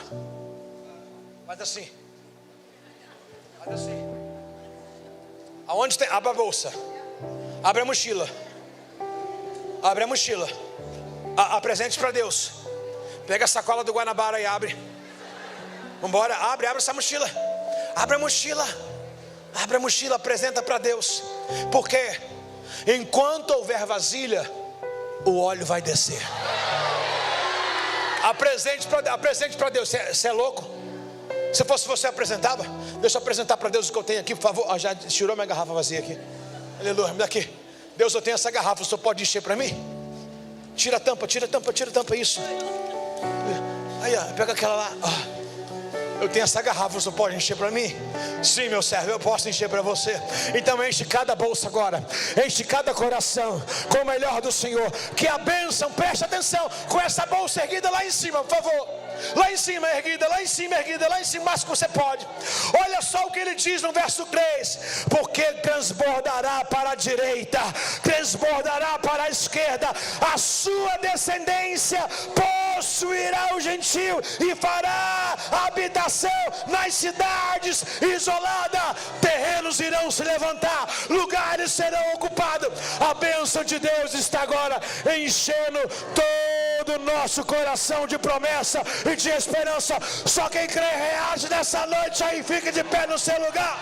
Faz assim. Faz assim. Aonde tem? Abre a bolsa. Abre a mochila. Abre a mochila. Apresente para Deus. Pega a sacola do Guanabara e abre. Vambora, abre essa mochila. Abre a mochila. Abre a mochila, apresenta para Deus. Porque enquanto houver vasilha, o óleo vai descer. Apresente para Deus. Você é louco? Se fosse você, apresentava? Deixa eu apresentar para Deus o que eu tenho aqui, por favor. Já tirou minha garrafa vazia aqui. Aleluia, me dá aqui. Deus, eu tenho essa garrafa, o senhor pode encher para mim? Tira a tampa, isso. Aí, ó, pega aquela lá. Eu tenho essa garrafa, você pode encher para mim? Sim, meu servo, eu posso encher para você. Então enche cada bolsa agora, enche cada coração com o melhor do Senhor. Que a bênção, preste atenção, com essa bolsa erguida lá em cima, por favor. Lá em cima, erguida, lá em cima, mais que você pode. Olha só o que ele diz no verso 3: porque transbordará para a direita, transbordará para a esquerda, a sua descendência possuirá o gentio e fará habitação nas cidades isoladas. Terrenos irão se levantar, lugares serão ocupados. A bênção de Deus está agora enchendo todo o nosso coração de promessa e de esperança. Só quem crê reage nessa noite aí, fique de pé no seu lugar.